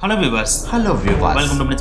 Hello viewers. Welcome to mid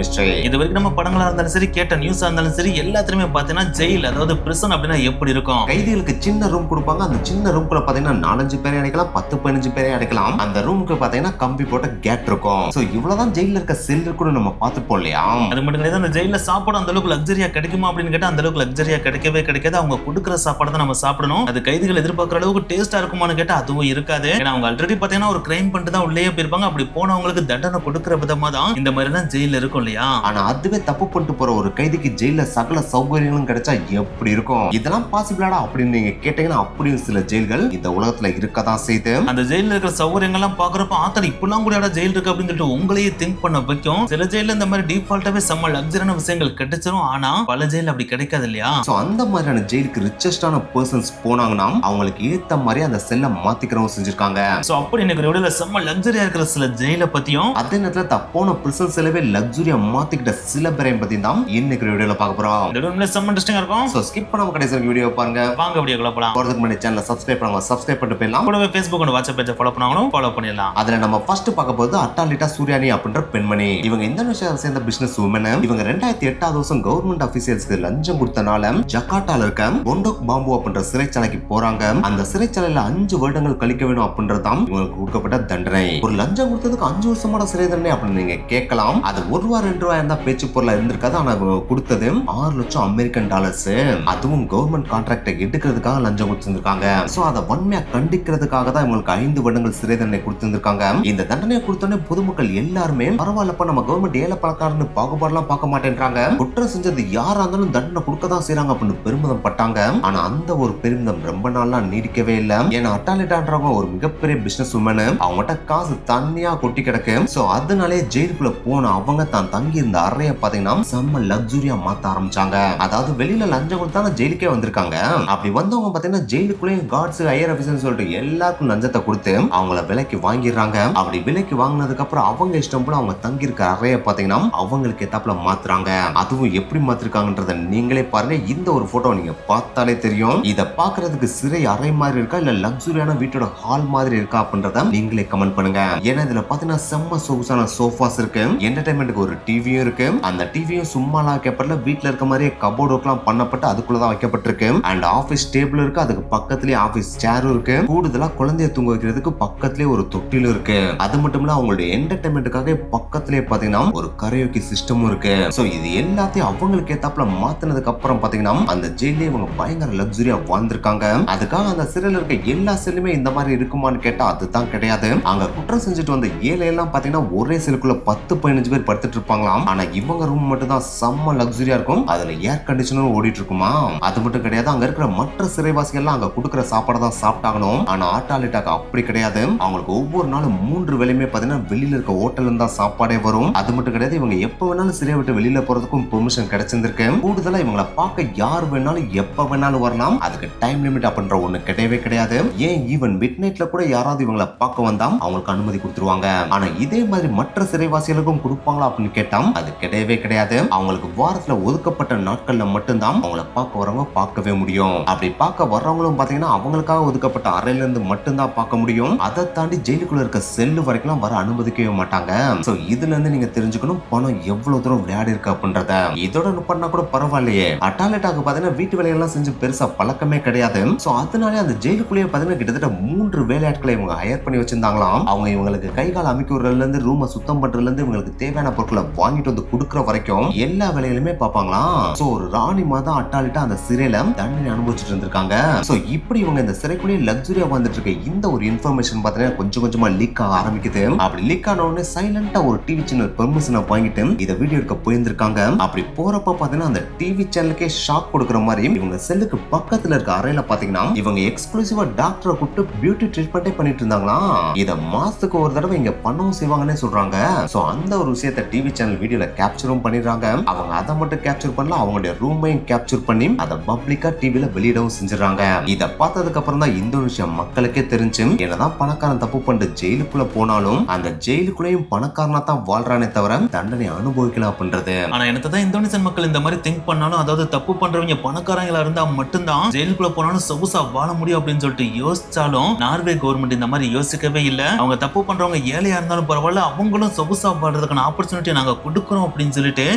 mystery. இது வரைக்கும் நம்ம படங்களா இருந்தாலும் சரி, கேட்ட நியூஸா இருந்தாலும் சரி, எல்லாத்துலயுமே பாத்தீங்கன்னா ஜெயில், அதாவது பிரிசன் அப்படின்னா எப்படி இருக்கும்? கைதிகளுக்கு சின்ன ரூம் கொடுப்பாங்க. அந்த சின்ன ரூம்குள்ள பாத்தீங்கன்னா 4-5 பேரை அடைக்கலாம், 10-15 பேரை அடைக்கலாம். அந்த ரூமுக்கு பாத்தீங்கன்னா கம்பி போட்ட கேட் இருக்கும். சோ இவ்வளவுதான் ஜெயில இருக்க செல் கூட நம்ம பார்த்துப்போம் இல்லையா? அது மட்டும் கிடையாது, அந்த ஜெயில சாப்பாடு அந்த அளவுக்கு லக்ஸரியா கிடைக்குமா அப்படின்னு கேட்டா அந்த அளவுக்கு லக்ஸரியா கிடைக்கவே கிடைக்காது. அவங்க கொடுக்குற சாப்பாடு தான் நம்ம சாப்பிடணும். அது கைதிகள் எதிர்பார்க்குற அளவுக்கு டேஸ்டா இருக்குமான்னு கேட்டா அதுவும் இருக்காது. ஏன்னா அவங்க ஆல்ரெடி பாத்தீங்கன்னா ஒரு கிரைம் பண்ணிட்டு தான் உள்ளே போயிருப்பாங்க. அப்படி போனவங்களுக்கு தண்டனை கொடுக்கிற விதமா தான் இந்த மாதிரி தான் ஜெயில இருக்கும் இல்லையா? ஆனா அதுவே தப்பு பண்ணிட்டு போற ஒரு கைதிக்கு ஜெயில சகல சௌகரியங்களும் கிடைச்சா எப்படி இருக்கும்? இதெல்லாம் பாசிபிளாடா அப்படின்னு நீங்க கேட்டீங்கன்னா அப்படியும் சில ஜெயில்கள் இந்த உலகத்துல இருக்கதான் செய்து. அந்த ஜெயில இருக்கிற சௌகரியங்கள்லாம் பாக்குறப்ப ஆத்தர் இப்பெல்லாம் கூட ஜெயில் இருக்கு அப்படின்னு சொல்லிட்டு உங்களையே திங்க் பண்ண வைக்கும். சில ஜெயில இந்த மாதிரி டிஃபால்ட்டாவே செம்ம லக்ஸரியான விஷயங்கள் கிடைச்சிரும். ஆனா பல ஜெயில் அப்படி கிடைக்காது இல்லையா? சோ அந்த மாதிரியான ஜெயிலுக்கு ரிச்சஸ்டான பர்சன்ஸ் போனாங்கன்னா அவங்களுக்கு ஏத்த மாதிரி அந்த செல்ல மாத்திக்கிறவங்க செஞ்சிருக்காங்க. சோ அப்படி எனக்கு வீடியோல செம்ம லக்ஸரியா இருக்கிற சில ஜெயில பத்தியும் அதே நேரத்துல தப்போன பிரிசன் செலவே லக்ஸரியா மாத்திக்கிட்ட சில பேரையும் பத்தி தான் இன்னைக்கு வீடியோல பார்க்க போறோம். இந்த வீடியோ செம்ம இன்ட்ரஸ்டிங்கா இருக்கும். சோ ஸ்கிப் பண்ணாம கடைசி வரைக்கும் வீடியோ பாருங்க. வாங்க வீடியோக்குள்ள போலாம். போறதுக்கு முன்னாடி சேனலை சப்ஸ்கிரைப் பண்ணுங்க. சப்ஸ்கிரைப் பண்ணிட்டு போயிடலாம். கூடவே Facebook and WhatsApp பேஜை ஃபாலோ பண்ணாலும் ஃபாலோ பண்ணிடலாம். அதுல நம்ம ஃபர்ஸ்ட் பார்க்க போறது அட்டாலிட்டா சூர்யானி அப்படின்ற பெண்மணி. இவங்க இந்தோனேஷியாவை சேர்ந்த பிசினஸ் உமன். இவங்க 2008 வருஷம் கவர்மெண்ட் ஆபீசியல்ஸ்க்கு லஞ்சம் கொடுத்தனால ஜகார்ட்டால இருக்க பொண்டோக் பாம்பு அப்படின்ற சிறைச்சாலைக்கு போறாங்க. அந்த சிறைச்சாலையில 5 வருடங்கள் கழிக்க வேணும் அப்படின்றதான் இவங்களுக்கு கொடுக்கப்பட்ட தண்டனை. ஒரு லஞ்சம் கொடுத்ததுக்கு 5 வருஷமான சிறை தண்டனை அப்படின்னு நீங்க கேட்கலாம். அது $1-2 இருந்தா பேச்சு பொருளா இருந்திருக்காது. ஆனா கொடுத்தது 6 லட்சம் அமெரிக்கன் டாலர்ஸ். அதுவும் கவர்மெண்ட் கான்ட்ராக்டை எடுக்கிறதுக்காக லஞ்சம் கொடுத்திருக்காங்க. சோ அதை வன்மையா கண்டிக்கிறதுக்காக தான் இவங்களுக்கு 5 வருடங்கள் சிறை தண்டனை கொடுத்திருக்காங்க. இந்த தண்டனையை கொடுத்தோன்னே பொதுமக்கள் எல்லாருமே பரவாயில்லப்பா, நம்ம கவர்மெண்ட் ஏழை பணக்காரன்னு பாகுபாடுலாம் பார்க்க மாட்டேன்றாங்க, குற்றம் செஞ்சது யாரா இருந்தாலும் தண்டனை கொடுக்க தான் செய்றாங்க அப்படின்னு பெருமிதம் பட்டாங்க. ஆனா அந்த ஒரு பெருமிதம் ரொம்ப நாளா நீடிக்கவே இல்லை. ஏன்னா அட்டாலிட்டான்றவங்க ஒரு மிகப்பெரிய பிசினஸ் உமன். அவங்ககிட்ட காசு தண்ணியா கொட்டி கிடக்கு. சோ அதனாலே ஜெயிலுக்குள்ள போன அவங்க தான் தங்கி இருந்த அறைய பாத்தீங்கன்னா செம்ம லக்ஸரியா மாத்த ஆரம்பிச்சாங்க. அதாவது வெளியில லஞ்சம் கொடுத்தா ஜெயிலுக்கே வந்திருக்காங்க. அப்படி வந்தவங்க பாத்தீங்கன்னா ஜெயிலுக்குள்ளேயும் கார்ட்ஸ், ஹையர் ஆபீசர்ஸ் சொல்லிட்டு எல்லாருக்கும் லஞ்சத்தை கொடுத்து அவங்கள விலைக்கு வாங்கிடுறாங்க. அப்படி விலைக்கு வாங்கினதுக்கு அப்புறம் அவங்க இஷ்டம் போல அவங்க தங்கி இருக்க அறைய பாத்தீங்கன்னா அவங்களுக்கு ஏத்தாப்புல மாத்துறாங்க. அதுவும் எப்படி மாத்திருக்காங்கன்றத நீங்களே பாருங்க. இந்த ஒரு போட்டோ நீங்க பார்த்தாலே தெரியும். இத பாக்குறதுக்கு சிறை அறை மாதிரி இருக்கா இல்ல லக்ஸரியான வீட்டோட ஹால் மாதிரி இருக்கா அப்படின்றத நீங்களே கமெண்ட் பண்ணுங்க. ஏன்னா இதுல பாத்தீங்கன்னா செம்ம சொகுசான சோஃபாஸ் இருக்கு, என்டர்டைன்மெண்ட்டுக்கு ஒரு டிவியும் இருக்கு. அந்த டிவியும் சும்மாலாம் வைக்கப்படல, வீட்ல இருக்க மாதிரியே கபோர்ட் ஒர்க்லாம் பண்ணப்பட்டு அதுக்குள்ளதான் வைக்கப்பட்டிருக்கு. அண்ட் ஆபீஸ் டேபிள் இருக்கு, அதுக்கு பக்கத்துலயே ஆபீஸ் சேரும் இருக்கு. கூடுதலா குழந்தைய தூங்க வைக்கிறதுக்கு பக்கத்துலயே ஒரு தொட்டிலும் இருக்கு. அது மட்டும் இல்ல அவங்களுடைய என்டர்டைன்மெண்ட்டுக்காக பக்கத்துலயே பாத்தீங்கன்னா ஒரு கரையோக்கி சிஸ்டமும் இருக்கு. சோ இது எல்லாத்தையும் அவங்களுக்கு ஏத்தாப்புல மாத்தினதுக்கு அப்புறம் பாத்தீங்கன்னா அந்த ஜெயிலே இவங்க பயங்கர லக்ஸரியா வாழ்ந்திருக்காங்க. அதுக்காக அந்த சிறையில் இருக்க எல்லா செல்லுமே இந்த மாதிரி இருக்குமான்னு கேட்டா அதுதான் கிடையாது. அங்க குற்றம் செஞ்சுட்டு வந்த ஏழை எல்லாம் பாத்தீங்கன்னா ஒரே செல்லுக்குள்ள 10-15 பேர் படுத்துட்டு இருப்பாங்களாம். ஆனா இவங்க ரூம் மட்டும் தான் செம்ம லக்ஸரியா இருக்கும். அதுல ஏர் கண்டிஷனரும் ஓடிட்டு இருக்குமா. அது மட்டும் கிடையாது, அங்க இருக்கிற மற்ற சிறைவாசிகள் எல்லாம் அங்க கொடுக்குற சாப்பாடு தான் சாப்பிட்டாகணும். ஆனா ஆட்டாலிட்டாக்கு அப்படி கிடையாது. அவங்களுக்கு ஒவ்வொரு நாளும் 3 வேளையுமே பாத்தீங்கன்னா வெளியில இருக்க ஹோட்டல்ல இருந்தா சாப்பாடே வரும். அது மட்டும் கிடையாது, இவங்க எப்ப வேணாலும் சிறையை விட்டு வெளியில போறதுக்கும் பெர்மிஷன் கிடைச்சிருக்கு. கூடுதலா இவங்களை பார்க்க யார் வேணாலும் எப்ப வேணாலும் வரலாம். அதுக்கு டைம் லிமிட் அப்படின்ற ஒண்ணு கிடையவே கிடையாது. ஏன் ஈவன் மிட் நைட்ல கூட யாராவது இவங்களை பார்க்க வந்தா அவங்களுக்கு அனுமதி கொடுத்துருவாங்க. ஆனா இதே மாதிரி மற்ற சிறைவாசிகளுக்கும் கொடுப்பாங்களா அப்படின்னு கேட்டா அது கிடையவே கிடையாது. அவங்களுக்கு வாரத்துல ஒதுக்கப்பட்ட நாட்கள்ல மட்டும்தான் அவங்கள பார்க்க வரவங்க பார்க்கவே முடியும். அப்படி பார்க்க வர்றவங்களும் பாத்தீங்கன்னா அவங்களுக்காக ஒதுக்கப்பட்ட அறையில இருந்து மட்டும்தான் பார்க்க முடியும். அதை தாண்டி ஜெயிலுக்குள்ள இருக்க செல்லு வரைக்கும் வர அனுமதிக்கவே மாட்டாங்க. சோ இதுல இருந்து நீங்க தெரிஞ்சுக்கணும் பணம் எவ்வளவு தூரம் விளையாடி இருக்கு அப்படின்றத. இதோட பண்ணா கூட பரவாயில்லையே, அட்டாலிட்டாக்கு பாத்தீங்கன்னா வீட்டு வேலையெல்லாம் செஞ்சு பெருசா பழக்கமே கிடையாது. சோ அதனாலே அந்த ஜெயிலுக்குள்ளேயே பாத்தீங்கன்னா கிட்டத்தட்ட 3 வேலையாட்களை இவங்க ஹையர் பண்ணி வச்சிருந்தாங்களாம். அவங்க இவங்களுக்கு கை கால் அமைக்கிறதுல இருந்து ரூமை சுத்தம் பண்றதுல இருந்து இவங்களுக்கு தேவையான பொருட்களை வாங்கிட்டு வந்து கொடுக்கற வரைக்கும் எல்லா வேலையிலுமே பார்ப்பாங்களாம். சோ ஒரு ராணி மாதம் அட்டாலிட்டா அந்த சிறையில தண்டனை அனுபவிச்சுட்டு இருந்திருக்காங்க. சோ இப்படி இவங்க இந்த சிறைக்குள்ளேயே லக்ஸரியா வந்துட்டு இருக்க இந்த ஒரு இன்ஃபர்மேஷன் பாத்தீங்கன்னா கொஞ்சம் கொஞ்சமா லீக் ஆக ஆரம்பிக்குது. அப்படி லீக் ஆன உடனே சைலண்டா ஒரு டிவி சேனல் பெர்மிஷனை வாங்கிட்டு இதை வீடியோ எடுக்க போயிருந்திருக்காங்க. அப்படி போறப்ப பாத்தீங்கன்னா அந்த டிவி சேனலுக்கே ஷாக் கொடுக்குற மாதிரி இவங்க செல்லுக்கு பக்கத்துல இருக்க அறையில பாத்தீங்கன்னா இவங்க எக்ஸ்க்ளூசிவா டாக்டரை கூப்பிட்டு பியூட்டி ட்ரீட்மெண்ட்டே பண்ணிட்டு இருந்தாங்களாம். இத மாசத்துக்கு ஒரு தடவை இங்க பண்ணவும் செய்வாங்கன்னே சொல்றாங்க. சோ அந்த ஒரு விஷயத்தை டிவி சேனல் வீடியோல கேப்சரும் பண்ணிடுறாங்க. அவங்க அதை மட்டும் கேப்சர் பண்ணல, அவங்களுடைய ரூமையும் கேப்சர் பண்ணி அதை பப்ளிக்கா டிவில வெளியிடவும் செஞ்சிடறாங்க. இத பார்த்ததுக்கு அப்புறம் தான் இந்தோனேஷியா மக்களுக்கே தெரிஞ்சு என்னதான் பணக்காரன் தப்பு பண்ணிட்டு ஜெயிலுக்குள்ள போனாலும் அந்த ஜெயிலுக்குள்ளேயும் பணக்காரனா தான் வாழ்றானே தவிர தண்டனை அனுபவிக்கல அப்படின்றது. ஆனா என்னதான் இந்தோனேஷியன் மக்கள் இந்த மாதிரி திங்க் பண்ணாலும், அதாவது தப்பு பண்றவங்க பணக்காரங்களா இருந்தா மட்டும்தான் ஜெயிலுக்குள்ள போனாலும் சொகுசா வாழ முடியும் அப்படின்னு சொல்லிட்டு யோசிச்சாலும் நார்வே கவர்மெண்ட் இந்த மாதிரி யோசிக்கவே இல்ல. அவங்க தப்பு பண்றவங்க ஏழையா இருந்தாலும் பரவாயில்ல அவங்களும் சொகுசா வாழ்றதுக்கான ஆப்பர்ச்சுனிட்டி நாங்க கொடுக்குறோம் அப்படின்னு சொல்லிட்டு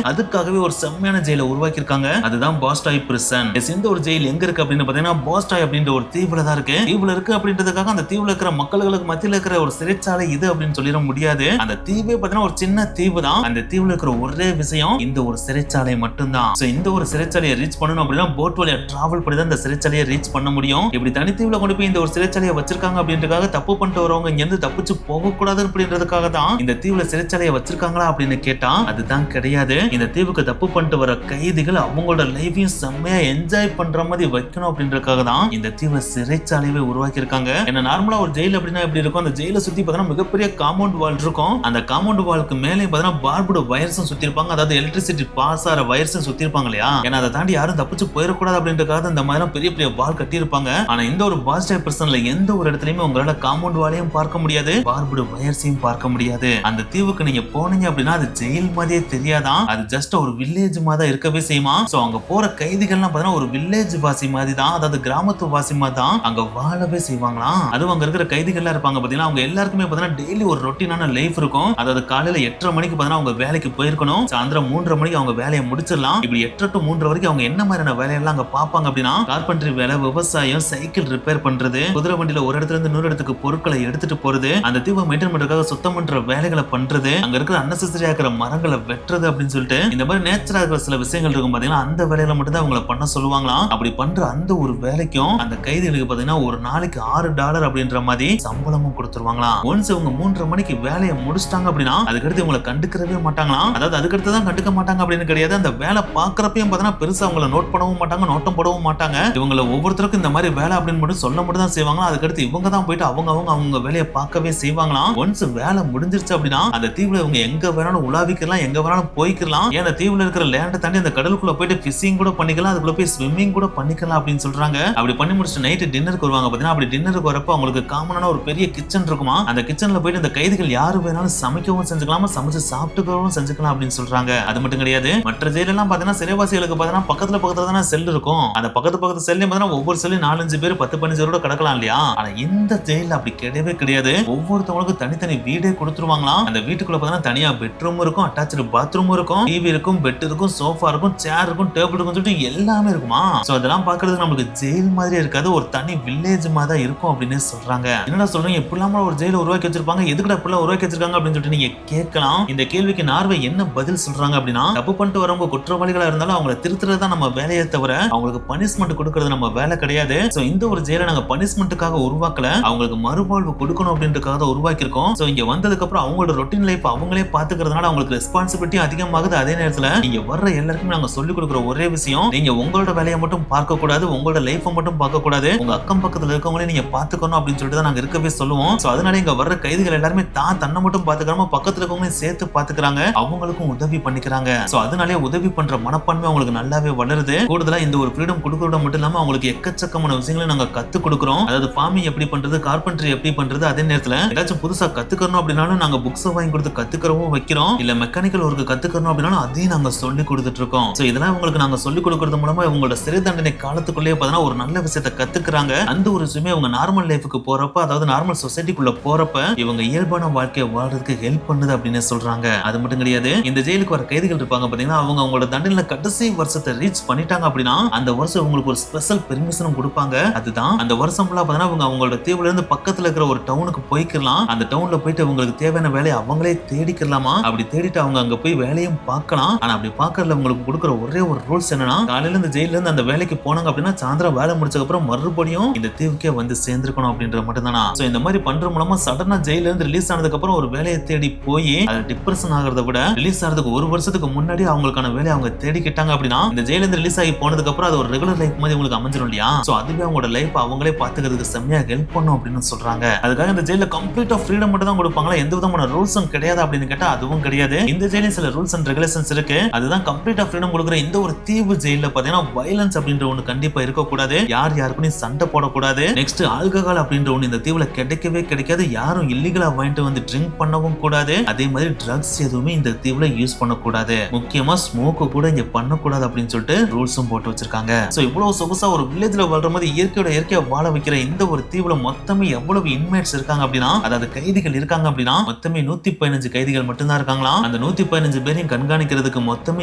அதுக்காகவே ஒரு செம்மையான ஜெயில உருவாக்கி இருக்காங்க. அதுதான் பாஸ்டாய் பிரிசன். இந்த ஒரு ஜெயில் எங்க இருக்கு அப்படின்னு பாத்தீங்கன்னா பாஸ்டாய் அப்படின்ற ஒரு தீவுல தான் இருக்கு. தீவுல இருக்கு அப்படின்றதுக்காக அந்த தீவுல இருக்கிற மக்களுக்கு மத்தியில இருக்கிற ஒரு சிறைச்சாலை இது அப்படின்னு சொல்லிட முடியாது. அந்த தீவே பாத்தீங்கன்னா ஒரு சின்ன தீவு தான். அந்த தீவுல இருக்கிற ஒரே விஷயம் இந்த ஒரு சிறைச்சாலை மட்டும்தான். இந்த ஒரு சிறைச்சாலையை ரீச் பண்ணணும் அப்படின்னா போட் வழியா டிராவல் பண்ணி தான் இந்த சிறைச்சாலையை ரீச் பண்ண முடியும். இப்படி தனித்தீவுல கொண்டு போய் இந்த ஒரு சிறைச்சாலையை வச்சிருக்காங்க அப்படின்றதுக்காக தப்பு பண்ணிட்டு வரவங்க இங்க இருந்து தப்பிச்சு போக கூடாது அப்படின்றதுக்காக தான் இந்த தீவுல சிறைச்சாலையை வச்சிருக்காங்களா அப்படின்னு கேட்டா அதுதான் கிடையாது. இந்த தீவுக்கு தப்பு பண்ணிட்டு வர கைதிகள் அவங்களோட லைஃபையும் செம்மையா என்ஜாய் பண்ற மாதிரி வைக்கணும் அப்படின்றதுக்காக தான் இந்த தீவுல சிறைச்சாலையை உருவாக்கி இருக்காங்க. ஏன்னா நார்மலா ஒரு ஜெயில் அப்படின்னா எப்படி இருக்கும், அந்த ஜெயில சுத்தி பார்த்தீங்கன்னா மிகப்பெரிய காம்பவுண்ட் வால் இருக்கும். அந்த காம்பவுண்ட் வாலுக்கு மேலே பார்த்தீங்கன்னா பார்புடு வயர்ஸும் சுத்தி இருப்பாங்க. அதாவது எலக்ட்ரிசிட்டி பாஸ் ஆகிற வயர்ஸும் சுத்தி இருப்பாங்க இல்லையா. ஏன்னா அதை தாண்டி யாரும் தப்பிச்சு போயிடக்கூடாது அப்படின்றதுக்காக இந்த மாதிரி பெரிய பெரிய வால் கட்டி இருப்பாங்க. ஆனா இந்த ஒரு பாஸ்டாய் பிரிசன்ல எந்த ஒரு இடத்துலயுமே உங்களால காம்பவுண்ட் வாலையும் பார்க்க முடியாது, பார்புடு வயர்ஸையும் பார்க்க முடியாது. அந்த தீவுக்கு நீங்க போனீங்க அப்படின்னா அது ஜெயில் மாதிரியே தெரியாதான். அது ஜஸ்ட் ஒரு வில்லேஜ் மாதிரி இருக்கவே செய்யுமா. சோ அங்க போற கைதிகள்லாம் பாத்தீங்கன்னா ஒரு வில்லேஜ் வாசி மாதிரி தான், அதாவது கிராமத்து வாசி மாதிரி தான் அங்க வாழவே செய்வாங்களாம். அதுவும் அங்க இருக்கிற கைதிகள்லாம் இருப்பாங்க பாத்தீங்கன்னா அவங்க எல்லாருக்குமே பாத்தீங்கன்னா டெய்லி ஒரு ரொட்டீனான லைஃப் இருக்கும். அதாவது காலையில 8:30 மணிக்கு பாத்தீங்கன்னா அவங்க வேலைக்கு போயிருக்கணும், சாயந்தரம் 3:30 மணிக்கு அவங்க வேலையை முடிச்சிடலாம். இப்படி 8 to 3 வரைக்கும் அவங்க என்ன மாதிரியான வேலையெல்லாம் அங்க பாப்பாங்க அப்படின்னா கார்பென்ட்ரி வேலை, விவசாயம், சைக்கிள் ரிப்பேர் பண்றது, குதிரை வண்டியில ஒரு இடத்துல இருந்து இன்னொரு இடத்துக்கு பொருட்களை எடுத்துட்டு போறது, அந்த தீவை மெயின்டைன் பண்றதுக்காக சுத்தம் பண்ற வேலைகளை பண்றது, அங்க இருக்கிற அன்னெசரியா இருக்கிற மரங்களை வெட்டுறது அப்படின்னு சொல்லிட்டு இந்த மாதிரி நேச்சரா இருக்கிற சில விஷயங்கள் இருக்கும் பாத்தீங்கன்னா அந்த வேலையில மட்டும் தான் அவங்களை பண்ண சொல்லுவாங்களாம். அப்படி பண்ற அந்த ஒரு வேலைக்கும் அந்த கைதிகளுக்கு பாத்தீங்கன்னா ஒரு நாளைக்கு $6 அப்படின்ற மாதிரி சம்பளமும் கொடுத்துருவாங்களாம். ஒன்ஸ் இவங்க 3:30 மணிக்கு வேலையை முடிச்சிட்டாங்க அப்படின்னா அதுக்கடுத்து இவங்களை கண்டுக்கவே மாட்டாங்களாம். அதாவது அதுக்கடுத்து தான் கண்டுக்க மாட்டாங்க அப்படின்னு கிடையாது, அந்த வேலை பாக்குறப்பையும் பாத்தீங்கன்னா பெருசா அவங்களை நோட் பண்ணவும் மாட்டாங்க, நோட்டம் போடவும் மாட்டாங்க. இவங்களை ஒவ்வொருத்தருக்கும் இந்த மாதிரி வேலை அப்படின்னு மட்டும் சொல்ல மட்டும் தான் செய்வாங்களா. அதுக்கடுத்து இவங்க தான் போயிட்டு அவங்க வேலையை பார்க்கவே செய்வாங்களாம். ஒன்ஸ் வேலை முடிஞ்சிருச்சு அப்படின்னா அந்த தீவுல இவங்க எங்க வேணாலும் உலாவிக்கலாம், எங்க வேணாலும் போய்க்கலாம். ஏன்னா தீவுல இருக்கிற லேண்டை தாண்டி அந்த கடலுக்குள்ள போயிட்டு ஃபிஷிங் கூட பண்ணிக்கலாம், அதுக்குள்ள போய் ஸ்விம்மிங் கூட பண்ணிக்கலாம் அப்படின்னு சொல்றாங்க. அப்படி பண்ணி முடிச்சு நைட்டு டின்னருக்கு வருவாங்க பாத்தீங்கன்னா. அப்படி டின்னருக்கு வரப்போ அவங்களுக்கு காமனான ஒரு பெரிய கிச்சன் இருக்குமா. அந்த கிச்சன்ல போயிட்டு இந்த கைதிகள் யாரு வேணாலும் சமைக்கவும் செஞ்சுக்கலாம், சமைச்சு சாப்பிட்டுக்கவும் செஞ்சுக்கலாம் அப்படின்னு சொல்றாங்க. அது மட்டும் கிடையாது, மற்ற ஜெயில எல்லாம் பாத்தீங்கன்னா சிறைவாசிகளுக்கு பாத்தீங்கன்னா பக்கத்துல தானே செல் இருக்கும். அந்த பக்கத்து செல்லையும் பாத்தீங்கன்னா ஒவ்வொரு செல்லையும் 4-5 பேர் 10-15 பேரோட கிடக்கலாம் இல்லையா. ஆனா இந்த ஜெயில அப்படி கிடையவே கிடையாது. ஒவ்வொருத்தவங்களுக்கும் தனித்தனி வீடே கொடுத்துருவாங்களாம். அந்த வீட்டுக்குள்ள பாத்தீங்கன்னா தனியா பெட்ரூம் இருக்கும், அட்டாச்சு பாத்ரூம் இருக்கும், டிவி இருக்கும், பெட் இருக்கும், சோஃபா இருக்கும், சேர் இருக்கும், டேபிள் இருக்கும் சொல்லிட்டு எல்லாமே இருக்குமா. சோ அதெல்லாம் பாக்குறதுக்கு நமக்கு ஜெயில் மாதிரி இருக்காது, ஒரு தனி வில்லேஜ் மாதிரி தான் இருக்கும் அப்படின்னு சொல்றாங்க. என்னடா சொல்றீங்க, இப்படிலாம் ஒரு ஜெயில உருவாக்கி வச்சிருப்பாங்க, எதுக்குடா இப்படிலாம் உருவாக்கி வச்சிருக்காங்க அப்படின்னு சொல்லிட்டு நீங்க கேட்கலாம். இந்த கேள்விக்கு நார்வே என்ன பதில் சொல்றாங்க அப்படின்னா, தப்பு பண்ணிட்டு வரவங்க குற்றவாளிகளா இருந்தாலும் அவங்களை திருத்துறது தான் நம்ம வேலையை தவிர அவங்களுக்கு பனிஷ்மெண்ட் கொடுக்கறது நம்ம வேலை கிடையாது. சோ இந்த ஒரு ஜெயில நாங்க பனிஷ்மெண்ட்டுக்காக உருவாக்கல, அவங்களுக்கு மறுவாழ்வு கொடுக்கணும் அப்படின்றதுக்காக தான் உருவாக்கி இருக்கோம். சோ இங்க வந்ததுக்கு அப்புறம் அவங்களோட ரொட்டீன் லைஃப் அவங்களே பாத்துக்கிறதுனால அவங்களுக்கு ரெஸ்பான்சிபிலிட்டி அதிகமாகுது. அதே நேரத்துல நீங்க வர்ற எல்லாருக்குமே நாங்க சொல்லிக் கொடுக்குற ஒரே விஷயம், நீங்க உங்களோட வேலையை மட்டும் பார்க்க கூடாது, உங்களோட லைஃபை மட்டும் பார்க்க கூடாது, உங்க அக்கம் பக்கத்துல இருக்கவங்களே நீங்க பாத்துக்கணும் அப்படின்னு சொல்லிட்டு தான் நாங்க இருக்கவே சொல்லுவோம். சோ அதனால இங்க வர்ற கைதிகள் எல்லாருமே தன்னை மட்டும் பாத்துக்காம பக்கத்துல இருக்கவங்களையும் சேர்த்து பாத்துக்கிறாங்க, அவங்களுக்கும் உதவி பண்ணிக்கிறாங்க. சோ அதனாலே உதவி பண்ற மனப்பான்மை அவங்களுக்கு நல்லாவே வளருது. கூடுதலா இந்த ஒரு ஃப்ரீடம் கொடுக்கறத மட்டும் இல்லாம அவங்களுக்கு எக்கச்சக்கமான விஷயங்களை நாங்க கத்து கொடுக்குறோம். அதாவது ஃபார்மிங் எப்படி பண்றது, கார்பென்ட்ரி எப்படி பண்றது, அதே நேரத்துல ஏதாச்சும் புதுசா கத்துக்கணும் அப்படின்னாலும் நாங்க புக்ஸ் வாங்கி கொடுத்து கத்துக்கிறவும் வைக்கிறோம், இல்ல மெக்கானிக்கல் ஒர்க் கத்துக்கணும் அப்படின்னாலும் அதையும் நாங்க சொல்லி கொடுத்துட்டு இருக்கோம். சோ இதெல்லாம் உங்களுக்கு நாங்க சொல்லி கொடுக்கறது மூலமா இவங்களோட சிறை தண்டனை காலத்துக்குள்ளேயே பார்த்தா ஒரு நல்ல விஷயத்தை கத்துக்கிறாங்க. அந்த ஒரு விஷயமே அவங்க நார்மல் லைஃபுக்கு போறப்ப, அதாவது நார்மல் சொசைட்டிக்குள்ள போறப்ப இவங்க இயல்பான வாழ்க்கையை வாழ்றதுக்கு ஹெல்ப் பண்ணுது அப்படின்னு சொல்றாங்க. அது மட்டும் கிடையாது, இந்த ஜெயிலுக்கு வர கைதிகள் இருப்பாங்க பாத்தீங்கன்னா, அவங்களோட தண்டனையில கடைசி வருஷத்தை ரீச் பண்ணிட்டாங்க அப்படின்னா அந்த வருஷம் உங்களுக்கு ஒரு ஸ்பெஷல் பெர்மிஷனும் கொடுப்பாங்க. அதுதான் அந்த வருஷம் ஃபுல்லா பாத்தீங்கன்னா அவங்களோட தீவுல இருந்து பக்கத்துல இருக்கிற ஒரு டவுனுக்கு போய்க்கலாம். அந்த டவுன்ல போயிட்டு அவங்களுக்கு தேவையான வேலையை அவங்களே தேடிக்கலாமா. அப்படி தேடிட்டு அவங்க அங்க போய் வேலையும் பார்க்கலாம். ஆனா அப்படி பார்க்கறதுல உங்களுக்கு கொடுக்குற ஒரே ஒரு ரூல்ஸ் என்னன்னா, காலையில இந்த ஜெயில இருந்து அந்த வேலைக்கு போனாங்க அப்படின்னா சாயந்தரம் வேலை முடிச்சதுக்கு அப்புறம் மறுபடியும் இந்த தீவுக்கே வந்து சேர்ந்திருக்கணும் அப்படின்ற மட்டும் தானா. சோ இந்த மாதிரி பண்ற மூலமா சடனா ஜெயில இருந்து ரிலீஸ் ஆனதுக்கு அப்புறம் ஒரு வேலையை தேடி போய் அது டிப்ரெஷன் ஆகிறத விட ரிலீஸ் ஆகிறதுக்கு ஒரு வருஷத்துக்கு முன்னாடி அவங்களுக்கான வேலையை அவங்க தேடிக்கிட்டாங்க அப்படின்னா இந்த ஜெயில இருந்து ரிலீஸ் ஆகி போனதுக்கு அப்புறம் அது ஒரு ரெகுலர் லைஃப் மாதிரி உங்களுக்கு அமைஞ்சிரும் இல்லையா. சோ அதுவே அவங்களோட லைஃப் அவங்களே பாத்துக்கிறதுக்கு செம்மையா ஹெல்ப் பண்ணும் அப்படின்னு சொல்றாங்க. அதுக்காக இந்த ஜெயில கம்ப்ளீட்டா ஃப்ரீடம் மட்டும் தான் கொடுப்பாங்களா, எந்த விதமான ரூல்ஸும் கிடையாது அப்படின்னு கேட்டா அதுவும் கிடையாது. இந்த ஜெயில சில ரூல்ஸ் அண்ட் ரெகுலேஷன்ஸ் இருக்கு. அதுதான் கம்ப்ளீட்டா ஃப்ரீடம் கொடுக்குற இந்த ஒரு தீவு ஜெயில பாத்தீங்கன்னா வயலன்ஸ் அப்படின்ற ஒண்ணு கண்டிப்பா இருக்கக்கூடாது, யாருக்குமே சண்டை போடக்கூடாது. நெக்ஸ்ட் ஆல்கஹால் அப்படின்ற ஒண்ணு இந்த தீவுல கிடைக்கவே கிடைக்காது, யாரும் இல்லீகலா வாங்கிட்டு வந்து ட்ரிங்க் பண்ணவும் கூடாது. அதே மாதிரி ட்ரக்ஸ் எதுவுமே இந்த தீவுல யூஸ் பண்ணக்கூடாது, முக்கியமா ஸ்மோக் கூட இங்க பண்ணக்கூடாது அப்படின்னு சொல்லிட்டு ரூல்ஸும் போட்டு வச்சிருக்காங்க. சோ இவ்வளவு சொகுசா ஒரு வில்லேஜ்ல வாழ்ற மாதிரி இயற்கையா வாழ வைக்கிற இந்த ஒரு தீவுல மொத்தமே எவ்வளவு இன்மேட்ஸ் இருக்காங்க அப்படின்னா, அதாவது கைதிகள் கைதிகள் இருக்காங்க அப்படின்னா மொத்தமே 115 கைதிகள் மட்டும்தான் இருக்காங்களாம். அந்த 115 பேரையும் கண்காணிக்கிறதுக்கு மொத்தமே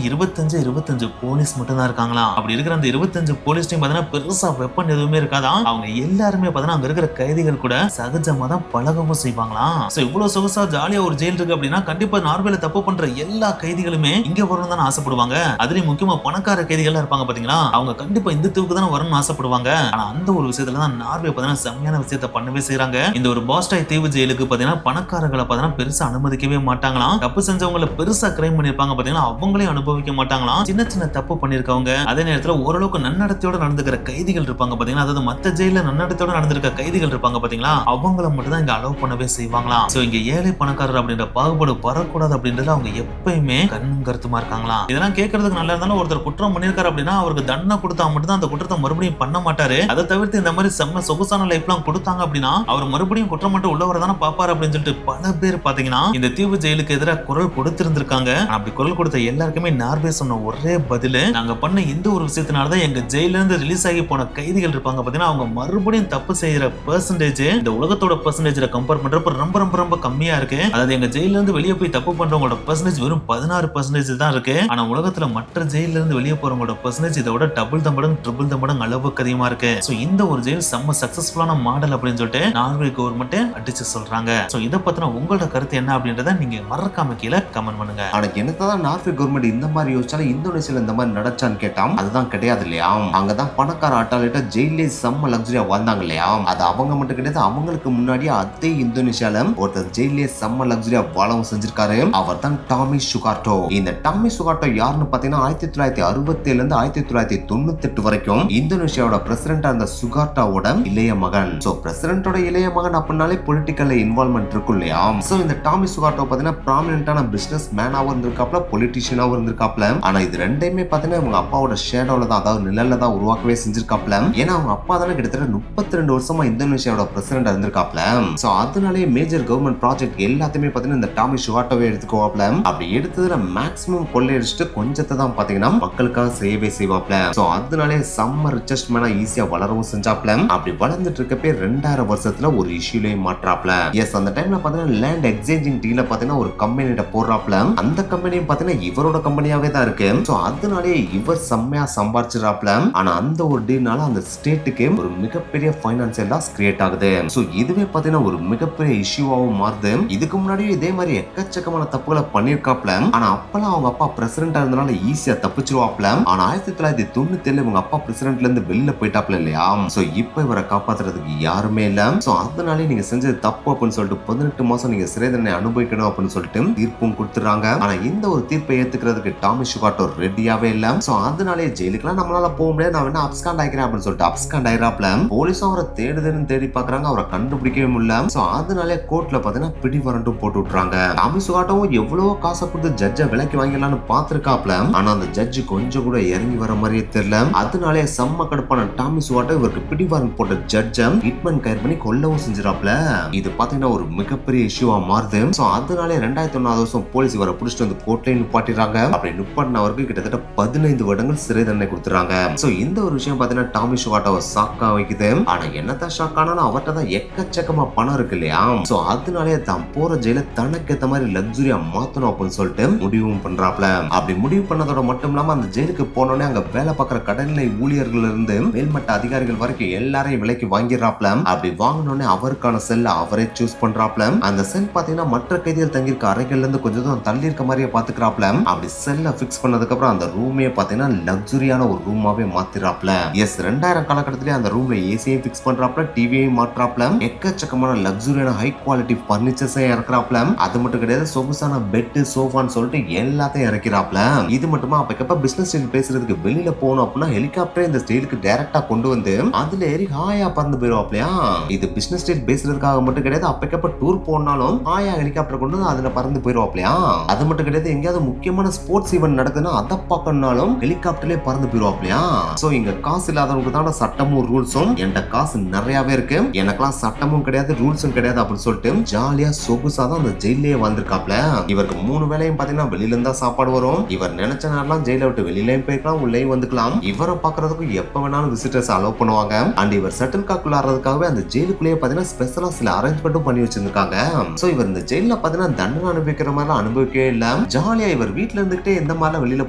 25 போலீஸ் மட்டும்தான் இருக்காங்களாம். அப்படி இருக்கிற அந்த 25 போலீஸ்டையும் பாத்தீங்கன்னா பெருசா வெப்பன் எதுவுமே இருக்காதான். அவங்க எல்லாருமே பாத்தீங்கன்னா அங்க இருக்கிற கைதிகள் கூட சகஜமா தான் பழகவும் செய்வாங்களாம். சோ இவ்வளவு சொகுசா ஜாலியா ஒரு ஜெயில் இருக்கு அப்படின்னா கண்டிப்பா நார்வேல தப்பு பண்ற எல்லா கைதிகளுமே இங்க வரணும் தான் ஆசைப்படுவாங்க. அதுலயும் முக்கியமா பணக்கார கைதிகள் இருப்பாங்க பாத்தீங்களா, அவங்க கண்டிப்பா இந்த தீவுக்கு தான் வரணும்னு ஆசைப்படுவாங்க. ஆனா அந்த ஒரு விஷயத்துல தான் நார்வே பாத்தீங்கன்னா செம்மையான விஷயத்த பண்ணவே செய்றாங்க. இந்த ஒரு பாஸ்டாய் தீவு ஜெயிலுக்கு பாத்தீங்கன்னா பணக்காரர்களை பாத்தீங்கன்னா பெருசா அனுமதிக்கவே மாட்டாங்களாம். தப்பு செஞ்சவங்கள பெருசா கிரைம் பண்ணிருப்பாங்க பாத்தீங்கன்னா அவங்களையும் அனுபவிக்க மாட்டாங்களாம். சின்ன சின்ன தப்பு பண்ணிருக்கவங்க அதே நேரத்துல ஓரளவுக்கு நன்னடத்தையோட நடந்துக்கிற கைதிகள் இருப்பாங்க பாத்தீங்கன்னா, அதாவது மத்த ஜெயில நன்னடத்தையோட நடந்திருக்க கைதிகள் இருப்பாங்க பாத்தீங்களா, அவங்கள மட்டும் தான் இங்க அலோவ் பண்ணவே செய்வாங்களாம். சோ இங்க ஏழை பணக்காரர் அப்படின்ற பாகுபாடு வரக்கூடாது அப்படின்றது அவங்க எப்பயுமே கண்ணும் கருத்துமா இருக்காங்களாம். இதெல்லாம் கேட்கறதுக்கு நல்லா இருந்தாலும் ஒருத்தர் குற்றம் பண்ணிருக்காரு அப்படின்னா அவருக்கு தண்டனை கொடுத்தா மட்டும் தான் அந்த குற்றத்தை மறுபடியும் பண்ண மாட்டாரு. அதை தவிர்த்து இந்த மாதிரி செம்ம சொகுசான லைஃப் எல்லாம் கொடுத்தாங்க அப்படின்னா அவர் மறுபடியும் குற்றம் மட்டும் உள்ள வரதான பாப்பாரு அப்படின்னு சொல்லிட்டு பல பேர் பாத்தீங்கன்னா இந்த தீவு ஜெயிலுக்கு எதிராக குரல் கொடுத்திருந்திருக்காங்க. அப்படி குரல் கொடுத்த எல்லாருக்குமே நார்வே சொன்ன ஒரே பதில், நாங்க பண்ண இந்த ஒரு விஷயத்தினாலதான் எங்க ஜெயில இருந்து ரிலீஸ் ஆகி போன கைதிகள் இருப்பாங்க பாத்தீங்கன்னா அவங்க மறுபடியும் தப்பு செய்யற பெர்சன்டேஜ் இந்த உலகத்தோட பெர்சன்டேஜ்ல கம்பேர் பண்றப்ப ரொம்ப ரொம்ப ரொம்ப கம்மியா இருக்கு. அதாவது எங்க ஜெயில இருந்து வெளியே போய் தப்பு பண்றவங்களோட பெர்சன்டேஜ் வெறும் 16% தான் இருக்கு. ஆனா உலகத்துல மற்ற ஜெயில இருந்து வெளியே போறவங்களோட பெர்சன்டேஜ் இதோட டபுள் த மடங்கு ட்ரிபிள் த மடங்கு அளவுக்கு அதிகமா இருக்கு. சோ இந்த ஒரு ஜெயில் செம்ம சக்சஸ்ஃபுல்லான மாடல் அப்படின்னு சொல்லிட்டு நார்வே கவர்மெண்ட் அடிச்சு சொல்றாங்க. சோ இத பத்தின உங்களோட கருத்து என்ன அப்படின்றத நீங்க மறக்காம கீழே கமெண்ட் பண்ணுங்க. ஆனா என்னதான் நார்வே கவர்மெண்ட் இந்த மாதிரி யோசிச்சாலும் இந்தோனேஷியால இந்த மாதிரி நடச்சான்னு கேட்டாம் அதுதான் கிடையாது இல்லையா. அங்கதான் பணக்கார ஆட்டாளிட்ட ஜெயிலே செம்ம லக்ஸரியா வாழ்ந்தாங்க இல்லையா. அது அவங்க மட்டும் கிடையாது, அவங்களுக்கு முன்னாடி அதே இந்தோனேஷியால ஒருத்தர் ஜெயிலே செம்ம லக்ஸரியா வாழவும் செஞ்சிருக்காரு. அவர் தான் டாமி சுகார்டோ. இந்த டாமி சுகார்டோ யாருன்னு பாத்தீங்கன்னா 1967 இருந்து 1998 வரைக்கும் இந்தோனேஷியாவோட பிரசிடென்டா இருந்த சுகார்டோவோட இளைய மகன். சோ பிரசிடென்டோட இளைய மகன் அப்படின்னாலே பொலிட்டிக்கல் இன்வால்வ்மெண்ட் இருக்கும் இல்லையா. சோ இந்த டாமி சுகார்டோ பாத்தீங்கன்னா ப்ராமினன்ட்டான பிசினஸ் மேனாவும் இருந்திருக்காப்ல, பொலிட்டிஷியனாவும் இருந்திருக்காப்ல. ஆனா இது ரெண்டையுமே பாத்தீங்கன்னா அவங்க அப்பாவோட ஷேடோல தான், அதாவது நிழல்ல தான் உருவாக்கவே செஞ்சிருக்காப்ல. ஏன்னா அவங்க அப்பா தானே கிட்டத்தட்ட 32 வருஷமா இந்தோனேஷியாவோட பிரசிடென்டா இருந்திருக்காப்ல. சோ அதனாலே மேஜர் கவர்மெண்ட் ப்ராஜெக்ட் எல்லாத்தையுமே பாத்தீங்கன்னா இந்த டாமி சுகார்டோவே எடுத்துக்குவாப்ல. அப்படி எடுத்ததுல மேக்ஸிமம் கொள்ளையடிச்சிட்டு கொஞ்சத்தை தான் பாத்தீங்கன்னா மக்களுக்காக செய்யவே செய்வாப்ல. சோ அதனாலே சம்ம ரிச்சஸ்ட் மேனா ஈஸியா வளரவும் செஞ்சாப்ல. அப்படி வளர்ந்துட்டு இருக்கப்பே 2000 வருஷத்துல ஒரு இஷ்யூலையும் மாற்றாப்ல. எஸ் அந்த டைம்ல பாத்தீங்கன்னா லேண்ட் எக்ஸ்சேஞ்சிங் டீல பாத்தீங்கன்னா ஒரு கம்பெனிட்ட போடுறாப்ல. அந்த கம்பெனியும் பாத்தீங்கன்னா இவரோட கம்பெனியாவே தான் இருக்கு. சோ அதனாலே இவர் செம்மையா சம்பாதிச்சிடறாப்ல. ஆனா அந்த ஒரு டீல்னால அந்த ஸ்டேட்டுக்கு ஒரு மிகப்பெரிய ஃபைனான்சியல் லாஸ் கிரியேட் ஆகுது. சோ இதுவே பாத்தீங்கன்னா ஒரு மிகப்பெரிய இஷ்யூவாவும் மாறுது. இதுக்கு முன்னாடியே இதே மாதிரி எக்கச்சக்கமான தப்புகளை பண்ணிருக்காப்ல. ஆனா அப்பெல்லாம் அவங்க அப்பா பிரசிடென்டா இருந்தனால ஈஸியா தப்பிச்சிருவாப்ல. ஆனா 1997 இவங்க அப்பா பிரசிடென்ட்ல இருந்து வெளியில போயிட்டாப்ல இல்லையா. சோ இப்ப இவரை காப்பாத்துறதுக்கு யாருமே இல்ல. சோ அதனாலே நீங்க செஞ்சது தப்பு அப்படின்னு சொல்லிட்டு 18 மாசம் நீங்க சிறை தண்டனை அனுபவிக்கணும் அப்படின்னு சொல்லிட்டு தீர்ப்பும் கொடுத்துறாங்க. ஆனா இந்த ஒரு தீர்ப்பை ஏத்துக்கிறதுக்கு டாமி சுகார்டோ ரெடியாவே இல்ல. சோ அதனாலே ஜெயிலுக்குலாம் நம்மளால போக முடியாது, நான் வேணா அப்ஸ்காண்ட் ஆகிறேன் அப்படின்னு சொல்லிட்டு அப்ஸ்காண்ட் ஆயிராப்ல. போலீஸும் அவரை தேடுதுன்னு தேடி பாக்குறாங்க, அவரை கண்டுபிடிக்கவே முடியல. சோ அதனாலே கோர்ட்ல பாத்தீங்கன்னா பிடி வரண்டும் போட்டு விட்டுறாங்க. டாமி சுகார்டோவும் எவ்வளவோ காசை கொடுத்து ஜட்ஜை விலைக்கு வாங்கிடலாம்னு பாத்துருக்காப்ல. ஆனா அந்த ஜட்ஜு கொஞ்சம் கூட இறங்கி வர மாதிரியே தெரியல. அதனாலே செம்ம கடுப்பான டாமி சுகார்டோ இவருக்கு பிடி வாரண்ட் போட்ட ஜட்ஜை ஹிட்மேன் கயர் பண்ணி கொல்லவும் செஞ்சிடாப்ல. இது பாத்தீங்கன்னா ஒரு மிகப்பெரிய இஷ்யூவா மாறுது. சோ அதனாலே 2001 வருஷம் போலீஸ் இவரை பிடிச்சிட்டு வந்து கோர்ட்ல நிப்பாட்டிடுறாங்க. அப்படி நிப்பாட்டினவருக்கு கிட்டத்தட்ட 15 வருடங்கள் சிறை தண்டனை கொடுத்துறாங்க. சோ இந்த ஒரு விஷயம் பாத்தீங்கன்னா டாமி சுகார்டோவை ஷாக்கா வைக்குது. ஆனா என்னதான் ஷாக் ஆனாலும் அவர்கிட்ட தான் எக்கச்சக்கமா பணம் இருக்கு இல்லையா. சோ அதனாலே தான் போற ஜெயில தனக்கு ஏத்த மாதிரி லக்ஸரியா மாத்தணும் அப்படின்னு சொல்லிட்டு முடிவும் பண்றாப்ல. அப்படி முடிவு பண்ணதோட மட்டும் இல்லாம அந்த ஜெயிலுக்கு போனோடனே அங்க வேலை பார்க்குற கடைநிலை ஊழியர்கள் இருந்து மேல்மட்ட அதிகாரிகள் வரைக்கும் எல்லாரையும் விலைக்கு வாங்கிடுறாப்ல. அப்படி வாங்கினோடனே அவருக்கான செல்ல அவரே சூஸ் பண்றாப்ல. அந்த செல் பாத்தீங்கன்னா மற்ற கைதிகள் தங்கியிருக்க அறைகள்ல இருந்து கொஞ்சம் தூரம் தள்ளி இருக்க மாதிரியே பாத்துக்கிறாப்ல. அப்படி செல்ல பிக்ஸ் பண்ணதுக்கு அப்புறம் அந்த ரூமே பாத்தீங்கன்னா லக்ஸரியான ஒரு ரூமாவே மாத்திராப்ல. எஸ் 2000 காலகட்டத்திலே அந்த ரூம்ல ஏசியும் பிக்ஸ் பண்றாப்ல, டிவியையும் மாற்றாப்ல, எக்கச்சக்கமான லக்ஸரியான ஹை குவாலிட்டி பர்னிச்சர்ஸையும் இறக்குறாப்ல. அது மட்டும் கிடையாது, சொகுசான பெட் சோஃபான்னு சொல்லிட்டு எல்லாத்தையும் இறக்கிறாப்ல. இது மட்டுமா அப்பக்கப்ப பிசினஸ் ஸ்டைல் பேசுறதுக்கு வெளியில போகணும் அப்படின்னா ஹெலிகாப்டர் இந்த ஸ்டைலுக்கு டைரக்டா கொண்டு வந்து அதுல ஏறி ஹாயா பறந்து போயிருவாப்லையா. இது பிசினஸ் ஸ்டைல் பேசுறதுக்காக மட்டும் கிடையாது, அப்பக்கப்ப டூர் போனாலும் ஹாயா ஹெலிகாப்டர் கொண்டு வந்து அதுல பறந்து போயிருவாப்லையா. அது மட்டும் கிடையாது, எங்கேயாவது முக்கியமான ஸ்போர்ட்ஸ் ஈவென்ட் நடக்குதுன்னா அதை பார்க்கணும்னாலும் ஹெலிகாப்டர்லயே பறந்து போயிருவாப்லையா. சோ இங்க காசு இல்லாதவங்களுக்கு தான் சட்டமும் ரூல்ஸும், என்கிட்ட காசு நிறையவே இருக்கு, எனக்கெல்லாம் சட்டமும் கிடையாது ரூல்ஸும் கிடையாது அப்படின்னு சொல்லிட்டு ஜாலியா சொகுசா தான் அந்த ஜெயிலே வாழ்ந்திருக்காப்ல. இவருக்கு 3 வேளையும் பாத்தீங்கன்னா வெளியில இருந்தா சாப்பாடு வரும். இவர் நினைச்ச நேரம் ஜெயில விட்டு வெளியிலயும் போய்க்கலாம், உள்ளேயும் வந்துக்கலாம். இவரை பாக்குறதுக்கு எப்ப வேணாலும் விசிட்டர்ஸ் அலோவ் பண்ணுவாங்க. அண்ட் இவர் செட்டில் காக் விளையாடுறதுக்காகவே அந்த ஜெயிலுக்குள்ளேயே பாத்தீங்கன்னா ஸ்பெஷலா சில அரேஞ்ச்மெண்ட்டும் பண்ணி வச்சிருக்காங்க. சோ இவர் இந்த ஜெயில பாத்தீங்கன்னா தண்டனை அனுபவிக்கிற மாதிரி அனுபவிக்கவே இல்ல. ஜாலியா இவர் வீட்டுல இருந்துகிட்டே எந்த மாதிரி வெளியில